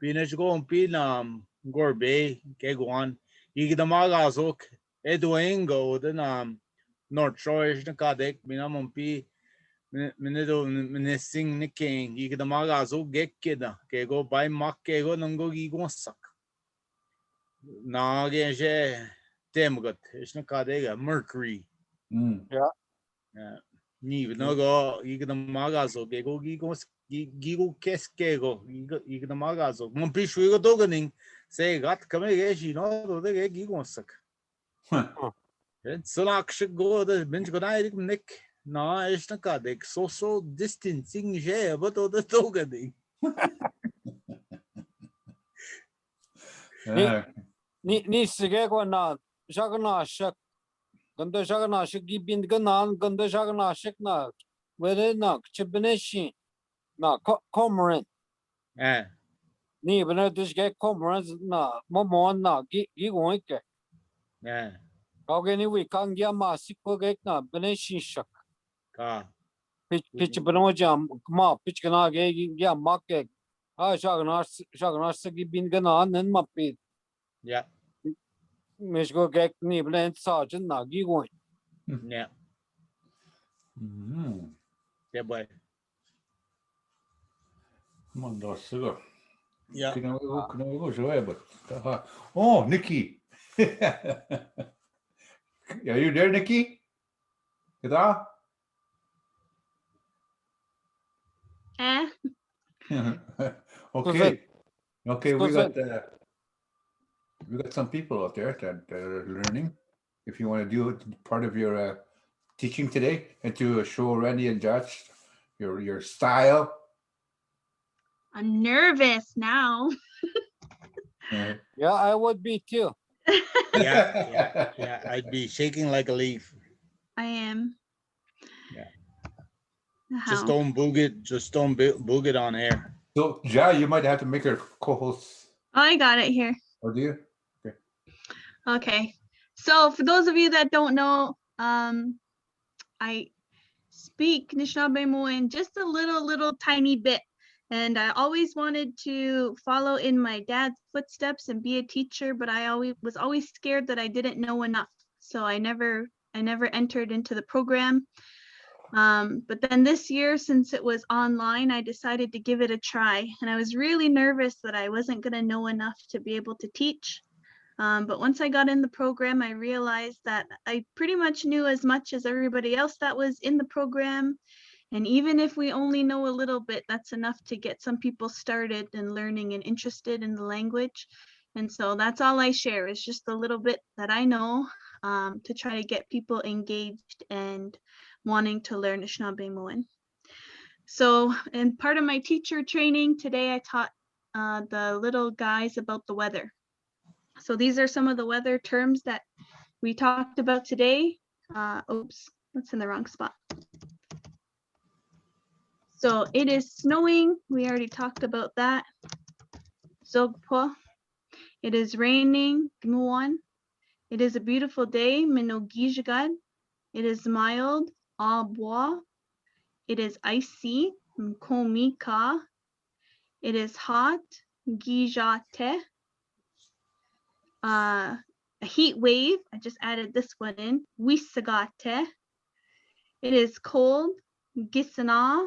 pinach go pina gorbe ke goan igdamaga azok edoengo odena north shore ishte kadek mina mompi minedo minesing ni king igdamaga azok gekkeda ke go by mak ke go nongo gigonsak na geje temgot ishte kadega mercury Yeah. Ni no go igdamaga so ke go gigo keskego igo na magazo mon pishu igo doganing say got kamege shi no do ge gigo sak sulak should go the bench go na nick no is na ka de social distancing je but the doganing Ni sige ko na jagna shak ganda jagna shak gibind ganan ganda jagna shak na where na chibeneshi na cormorant ni bana this get cormorant na momon na gigo ke Kogeni we kang ya ma sikko ge na beneshi shak ka pitch bano jam ma pitch gana ge ya ma ke jagna sagi bin gana nen ma pi yeah mish go ge ni blen sa jen na gi go yeah yeah boy Man, sugar. yeah Can I go show but oh, Nikki. Are you there, Nikki? Kita? Okay. Okay, we got some people out there that are learning. If you want to do part of your teaching today and to show Randy and Josh your style. I'm nervous now. yeah I would be too yeah I'd be shaking like a leaf. I am. Yeah. How? Don't boog it on air. So Ja, you might have to make her co-host. Oh, I got it here. Oh, do you? Okay. Okay. So for those of you that don't know, I speak Anishinaabemowin just a little tiny bit. And I always wanted to follow in my dad's footsteps and be a teacher, but I was always scared that I didn't know enough. So I never entered into the program. But then this year, since it was online, I decided to give it a try. And I was really nervous that I wasn't going to know enough to be able to teach. But once I got in the program, I realized that I pretty much knew as much as everybody else that was in the program. And even if we only know a little bit, that's enough to get some people started and learning and interested in the language. And so that's all I share is just a little bit that I know to try to get people engaged and wanting to learn Anishinaabemowin. So in part of my teacher training today, I taught the little guys about the weather. So these are some of the weather terms that we talked about today. Oops, that's in the wrong spot. So it is snowing. We already talked about that. Zogpo. It is raining. Gmuon. It is a beautiful day. Minogijagad. It is mild. Abwa. It is icy. Komika. It is hot. Gijate. A heat wave. I just added this one in. Wisagate. It is cold. Gisana.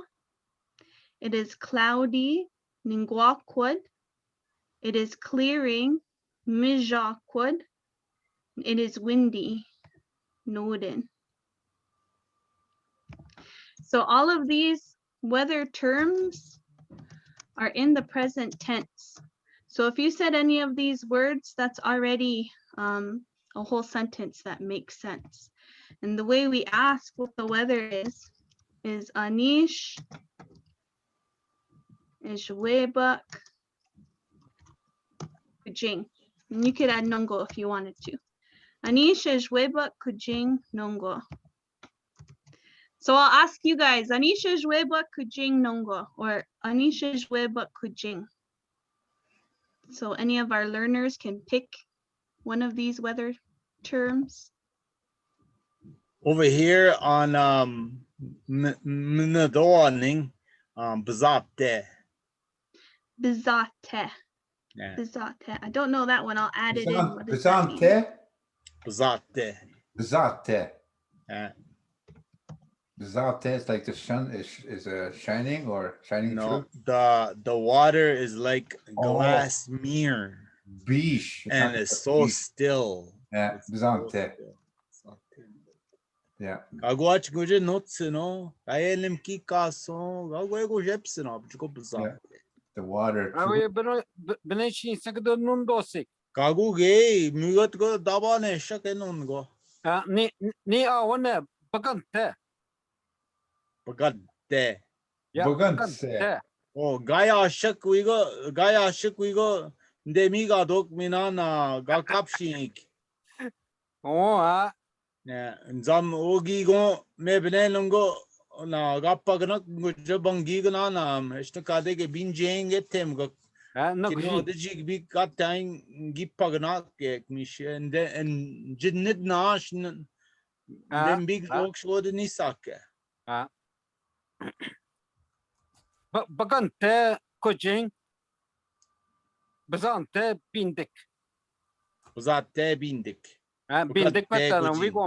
It is cloudy, Ningwakwad. It is clearing, Mijakwad. It is windy, Nodin. So all of these weather terms are in the present tense. So if you said any of these words, that's already a whole sentence that makes sense. And the way we ask what the weather is Anish, Zhaabwiitoo'daa, Kujing. And you could add Nongo if you wanted to. Anisha, Zhaabwiitoo'daa, Kujing, Nongo. So I'll ask you guys, Anisha, Zhaabwiitoo'daa, Kujing, Nongo, or Anisha, Zhaabwiitoo'daa, Kujing. So any of our learners can pick one of these weather terms. Over here on Mnadoaning, Bazate. Bizate. Yeah. Bizate. I don't know that one. I'll add it in. What does that mean? Bazate. Bazate. Yeah. Bazate is like the sun is shining or shining through? The water is like glass mirror. Beach. And it's so still. Yeah, Bazate. Yeah. Kaguach guje nutsino. Kaelim kikaso. Kaguego jepsino. Yeah. The water. Abi beneşin sakıda nun dosik. Kaguge mugot go dabane shakenun go. Ni avane bakante. Pagate. Ya bakante. Oh, Gaya Shakwigo, Demiga dok minana, Gakapshik. O ha. Yeah, Zam Ogigo, Mebenelungo, na Gapaganak, Jabangiganana, Estakade, Binjang at Temgo. No The jig big got time, Gipaganak, Mish, and Jidnit Nash, then big rocks were the Nisaka. Bakante coaching. Bazante pindik. Was that there bindik? Pindik patana we go.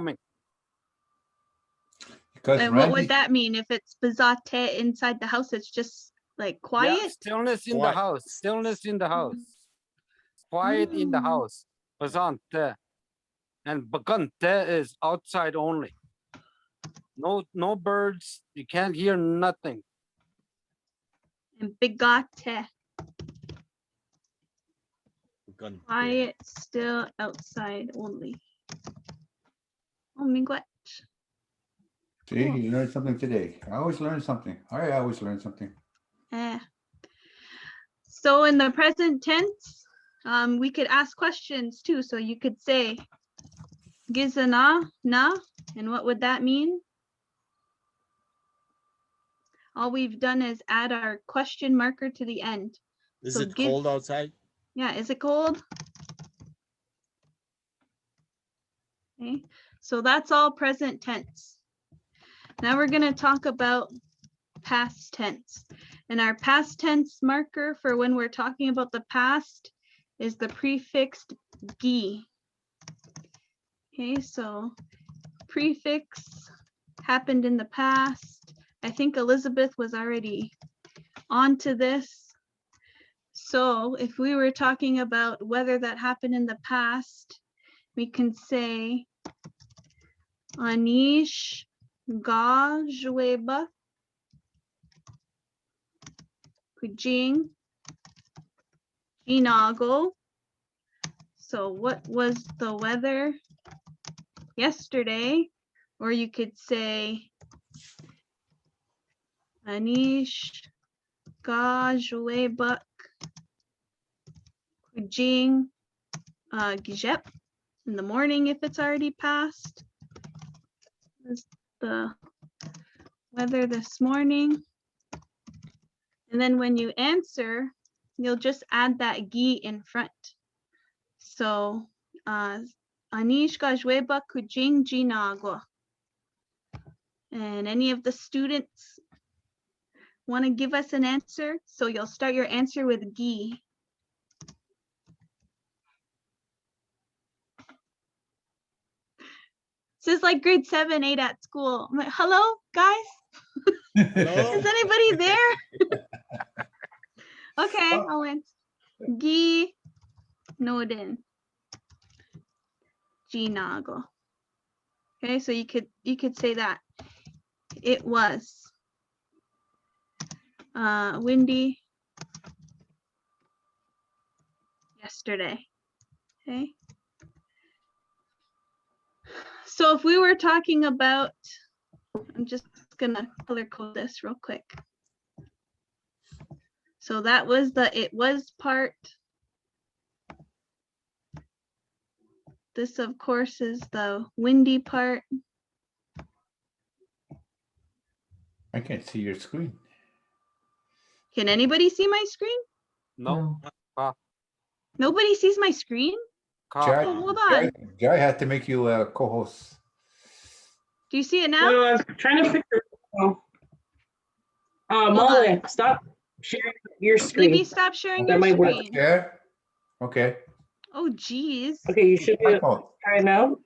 And what would that mean if it's bazate inside the house? It's just like quiet. Yeah, stillness in the house. Stillness in the house. Quiet in the house. Bazante. And bakante is outside only. No birds. You can't hear nothing. And bigate. Quiet, still, outside only. Oh my God. See, you learned something today. I always learn something. I always learn something. So in the present tense, we could ask questions too. So you could say, Gizana, na, and what would that mean? All we've done is add our question marker to the end. Is it cold outside? Yeah, is it cold? Okay, so that's all present tense. Now we're going to talk about past tense. And our past tense marker for when we're talking about the past is the prefix gi. Okay, so prefix happened in the past. I think Elizabeth was already onto this. So if we were talking about whether that happened in the past, we can say Anish ga jueba kujing inago. So what was the weather yesterday? Or you could say Anish ga jueba kujing gijep in the morning if it's already passed. Is the weather this morning? And then when you answer, you'll just add that gi in front. So Anish gajweba kujing jinago. And any of the students want to give us an answer? So you'll start your answer with gi. This is like grade 7, 8 at school. I'm like, hello, guys? Hello? Is anybody there? Okay, I'll answer. Gi Noden. Ginago. Okay, so you could say that. It was windy yesterday. Okay. So if we were talking about, I'm just gonna color code this real quick. So that was the it was part. This, of course, is the windy part. I can't see your screen. Can anybody see my screen? No. Nobody sees my screen? Jai, Oh, hold on. Jai had to make you a co-host. Do you see it now? No, I was trying to figure it out. Molly, stop sharing your screen. Maybe stop sharing That your might work. screen. Share? Okay. Oh, geez. Okay, you should be try it now.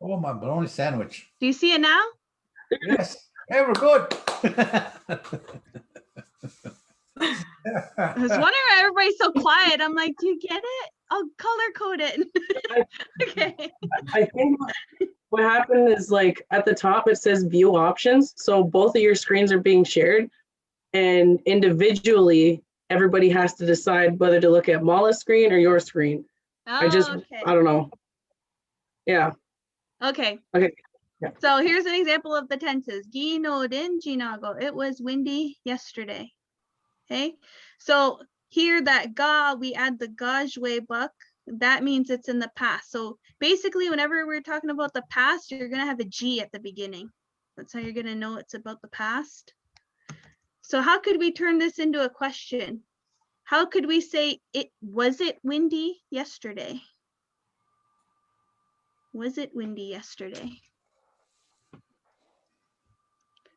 Oh, my bologna sandwich. Do you see it now? Yes. Hey, we're good. I was wondering why everybody's so quiet. I'm like, do you get it? I'll color code it. Okay. I think what happened is like at the top it says view options. So both of your screens are being shared, and individually everybody has to decide whether to look at Mala's screen or your screen. Oh, I okay. don't know. Yeah. Okay. Okay. Yeah. So here's an example of the tenses. Gi no den jinago. It was windy yesterday. Okay. So here that ga, we add the ga jue buk. That means it's in the past. So basically, whenever we're talking about the past, you're going to have a G at the beginning. That's how you're going to know it's about the past. So how could we turn this into a question? How could we say was it windy yesterday? Was it windy yesterday?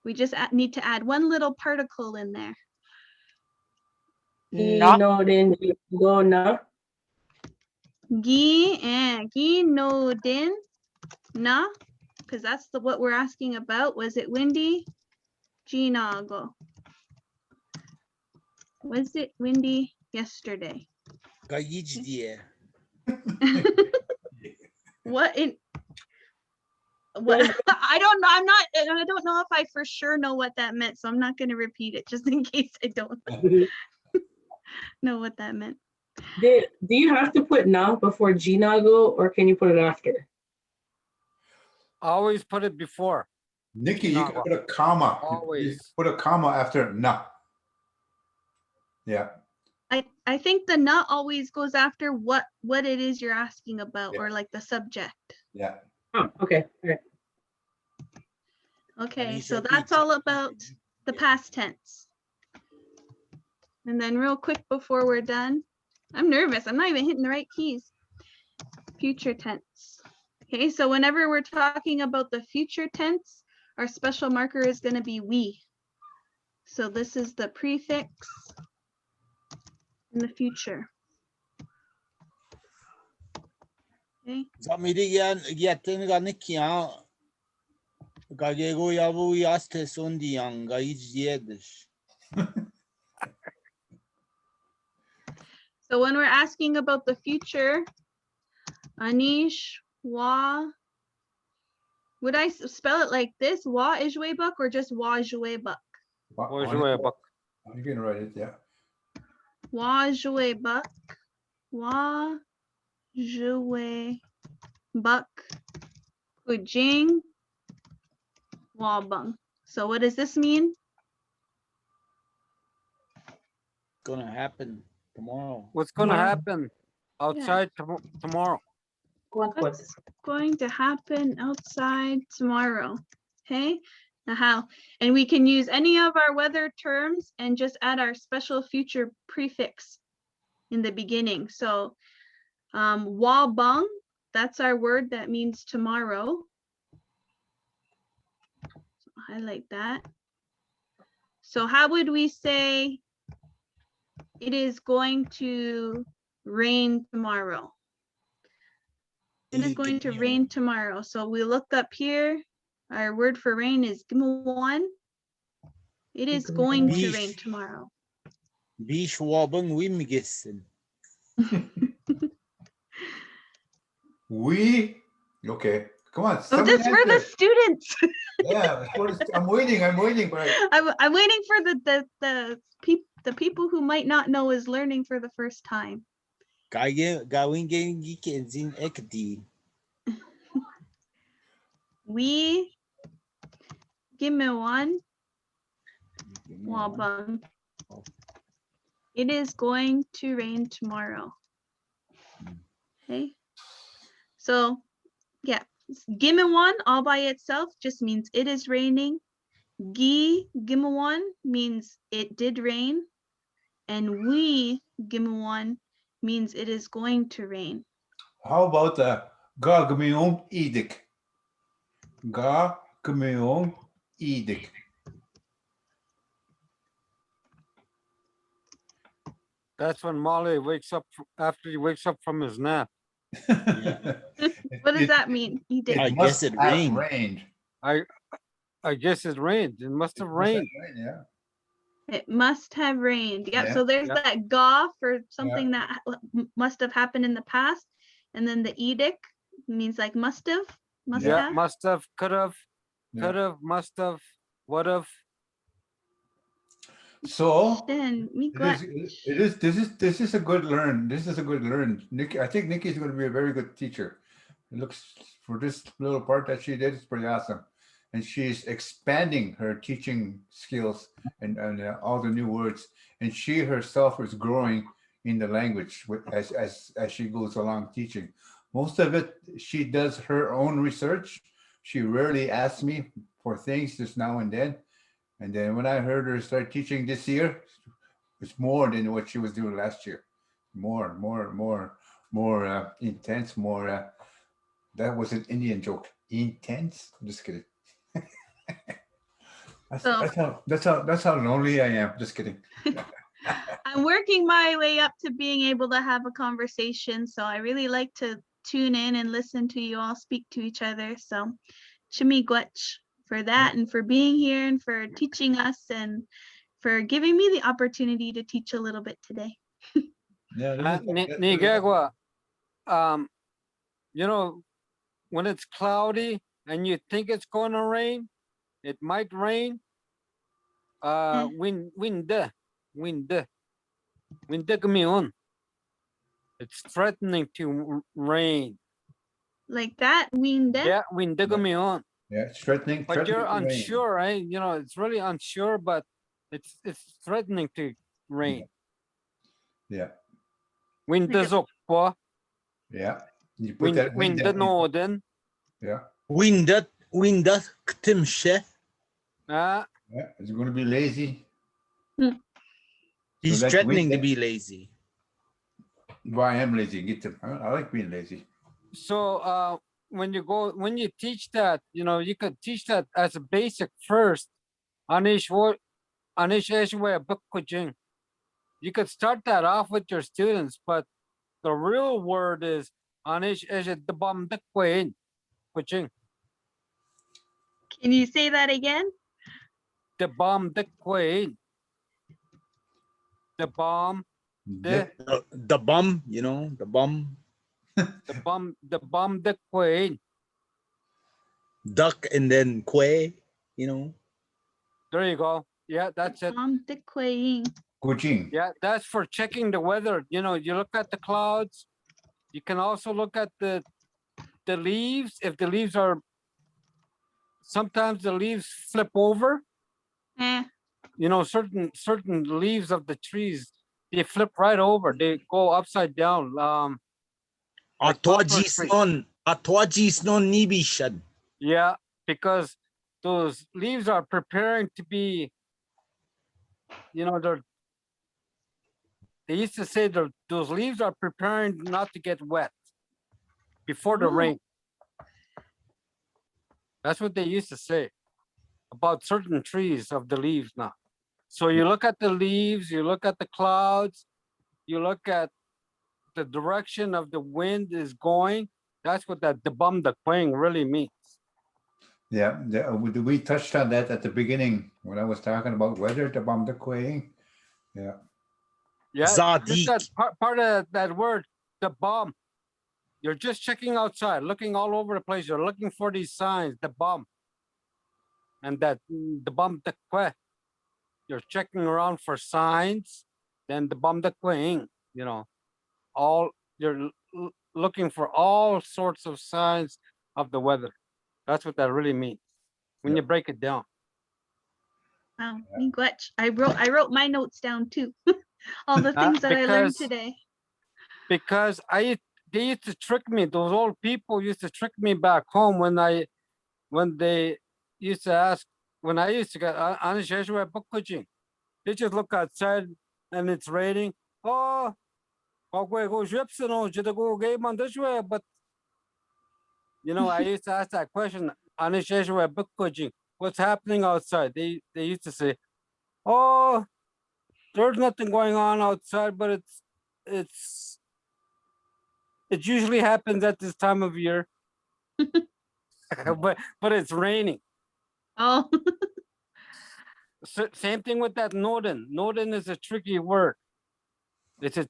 We just need to add one little particle in there. No. Go na. Gi no din na, because that's what we're asking about. Was it windy? Jinago. Was it windy yesterday? What in what I don't know. I don't know if I for sure know what that meant, so I'm not going to repeat it just in case I don't know what that meant. Do you have to put na before jinago, or can you put it after? Always put it before. Nikki, you can put a comma. Always. Put a comma after na. Yeah. I think the na always goes after what it is you're asking about, Yeah. or like the subject. Yeah. Oh, okay. All right. Okay, so that's all about the past tense. And then real quick before we're done, I'm nervous. I'm not even hitting the right keys. Future tense. Okay, so whenever we're talking about the future tense, our special marker is going to be we. So this is the prefix in the future. Okay. So when we're asking about the future, Anish, wa, would I spell it like this? Wa ijwe buk or just wa jue buk? You can write it, yeah. Wa jue buk, wa jue buk, kujing, wa bung. So what does this mean? Gonna happen tomorrow. What's going to happen outside tomorrow? What's going to happen outside tomorrow? Okay, now how? And we can use any of our weather terms and just add our special future prefix in the beginning. So wa bung, that's our word that means tomorrow. So highlight that. So how would we say it is going to rain tomorrow? It is going to rain tomorrow. So we look up here. Our word for rain is gimwan. It is going to rain tomorrow. We, okay. Come on. Oh, this for the students. Yeah, I'm waiting. But I'm waiting for the people who might not know is learning for the first time. We gimwan wabang. It is going to rain tomorrow. Okay. So yeah, gimwan all by itself just means it is raining. Gimwan means it did rain. And we gimwan means it is going to rain. how about ga gmeon edik? Ga gmeon edik. That's when Molly wakes up after he wakes up from his nap. What does that mean? He did. I guess it rained. I guess it rained. It must have rained. Yeah. It must have rained. Yep. Yeah. So there's that ga for something that must have happened in the past. And then the edict means like must have. Must Yeah, have. must have, could have, must have, would have. So Then this is a good learn. This is a good learn. Nikki, I think Nikki's going to be a very good teacher. It looks for this little part that she did, it's pretty awesome. And she's expanding her teaching skills and all the new words. And she herself is growing in the language as she goes along teaching. Most of it, she does her own research. She rarely asks me for things just now and then. And then when I heard her start teaching this year, it's more than what she was doing last year. More intense, more. That was an Indian joke. Intense. I'm just kidding. That's how lonely I am. Just kidding. I'm working my way up to being able to have a conversation. So I really like to tune in and listen to you all speak to each other. So Chimigwech for that and for being here and for teaching us and for giving me the opportunity to teach a little bit today. Yeah. Nigagwa, you know, when it's cloudy and you think it's going to rain, it might rain. Wind gamion. It's threatening to rain. Like that, wind. Yeah, wind gamion. Yeah, it's threatening. But you're to rain. unsure, right? You know, it's really unsure, but it's threatening to rain. Yeah. Wind is up. Yeah. You put that wind down. Norden. Yeah. Wind ktimshe. Ah, Yeah, it's going to be lazy. He's So that's threatening to wind. be lazy. Well, I am lazy. Get them. I like being lazy. so when you teach that, you know, you could teach that as a basic first. You could start that off with your students, but the real word is kuching. Can you say that again? The bomb the queen. The bomb. The bum, you know, the bum. The bomb the queen. Duck and then quay, you know. There you go. Yeah, that's it. Kuching. Yeah, that's for checking the weather. You know, you look at the clouds. You can also look at the leaves. If the leaves are, sometimes the leaves flip over. You know, certain leaves of the trees, they flip right over. They go upside down. Yeah, because those leaves are preparing to be, you know, they used to say that those leaves are preparing not to get wet before the rain. That's what they used to say about certain trees of the leaves now. So you look at the leaves, you look at the clouds, you look at the direction of the wind is going. That's what that debum the quang really means. Yeah, we touched on that at the beginning when I was talking about weather, debum the quang. Yeah. Yeah, just that part of that word, the bomb. You're just checking outside, looking all over the place. You're looking for these signs, the bomb. And that the bomb the que. You're checking around for signs, then the bomb the quang, you know. You're looking for all sorts of signs of the weather. That's what that really means when you break it down. Wow, I wrote my notes down too. All the things that I learned today. Because they used to trick me. Those old people used to trick me back home when they used to ask, when I used to get Anishinaabemowin. They just look outside and it's raining. Oh, but you know, I used to ask that question, what's happening outside? They used to say, oh, there's nothing going on outside, but it usually happens at this time of year. but it's raining. Oh. So, same thing with that Norden. Norden is a tricky word. It's a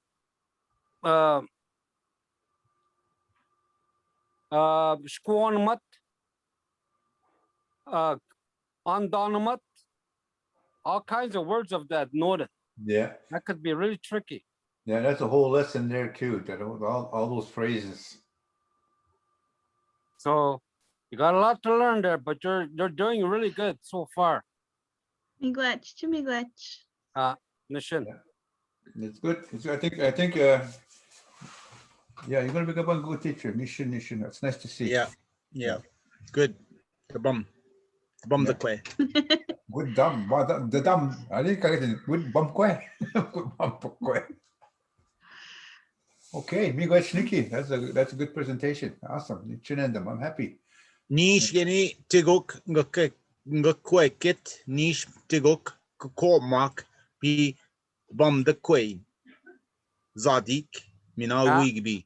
Shkuanmat. on Donomat, all kinds of words of that noted. Yeah. That could be really tricky. Yeah, that's a whole lesson there too. That all those phrases. So you got a lot to learn there, but you're doing really good so far. Miigwech, miigwech. Nishin. Yeah. It's good. I think yeah, you're gonna become a good teacher. Nishin. That's nice to see. Yeah. Good. The bum the clay. Good dumb. The dumb. I think I get good bum kwe. Good bum kwe. Okay, miigwech Nikki. That's a good presentation. Awesome. Chinendam. I'm happy. Niche geni tigok ngakwe kit niche tigok komak pi bum the quay zadik mina wigbi.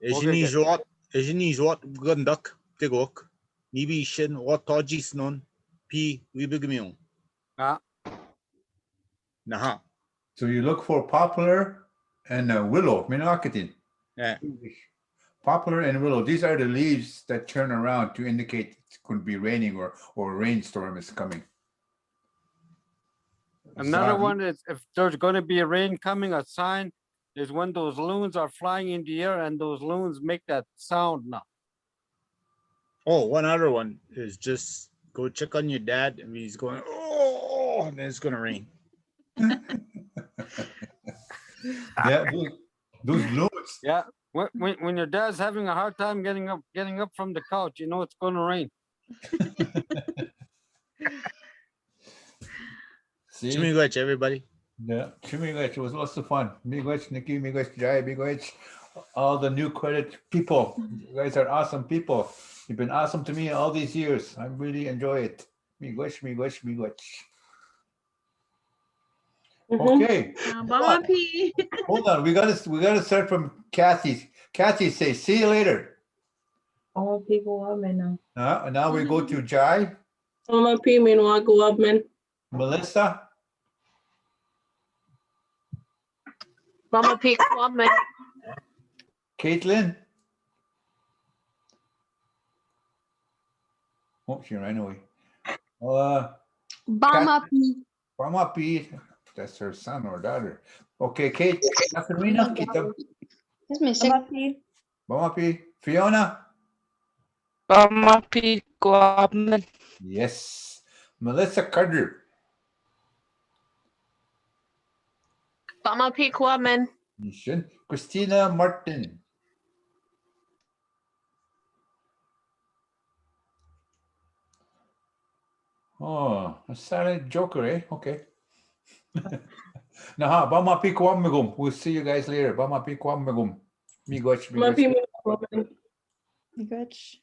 Ejini jot gandak tigok nibi shin watajis non pi wibigmion. Naha. So you look for poplar and willow, minakitin. Yeah. Poplar and willow. These are the leaves that turn around to indicate it could be raining or a rainstorm is coming. Another one is if there's going to be a rain coming, a sign is when those loons are flying in the air and those loons make that sound now. Oh, one other one is just go check on your dad and he's going, oh, and then it's gonna rain. Yeah, those loons. Yeah. When your dad's having a hard time getting up from the couch, you know it's going to rain. See? Miigwech, everybody. Yeah, miigwech. It was lots of fun. Miigwech Nikki, miigwech Jai, miigwech all the new credit people. You guys are awesome people. You've been awesome to me all these years. I really enjoy it. Miigwech. Okay. Hold on. We gotta start from Kathy. Kathy say, see you later. All people up, man. Now we go to Jai. Mama P, meanwhile, go up, man. Melissa. Mama P, go up, man. Caitlin. Oh, she ran away. Bama P. Mama P. That's her son or daughter. Okay, Kate. Katarina. That's my second. Mama P. Fiona. Mama P, go up, man. Yes. Melissa Carter. Mama P, go up, man. Christina Martin. Oh, a silent joker, eh? Okay. Nah, Bama Pi Kwamegum. We'll see you guys later. Bama Pi Kwamegum. Miigwech. Mama P, meanwhile, go up, man. Miigwech.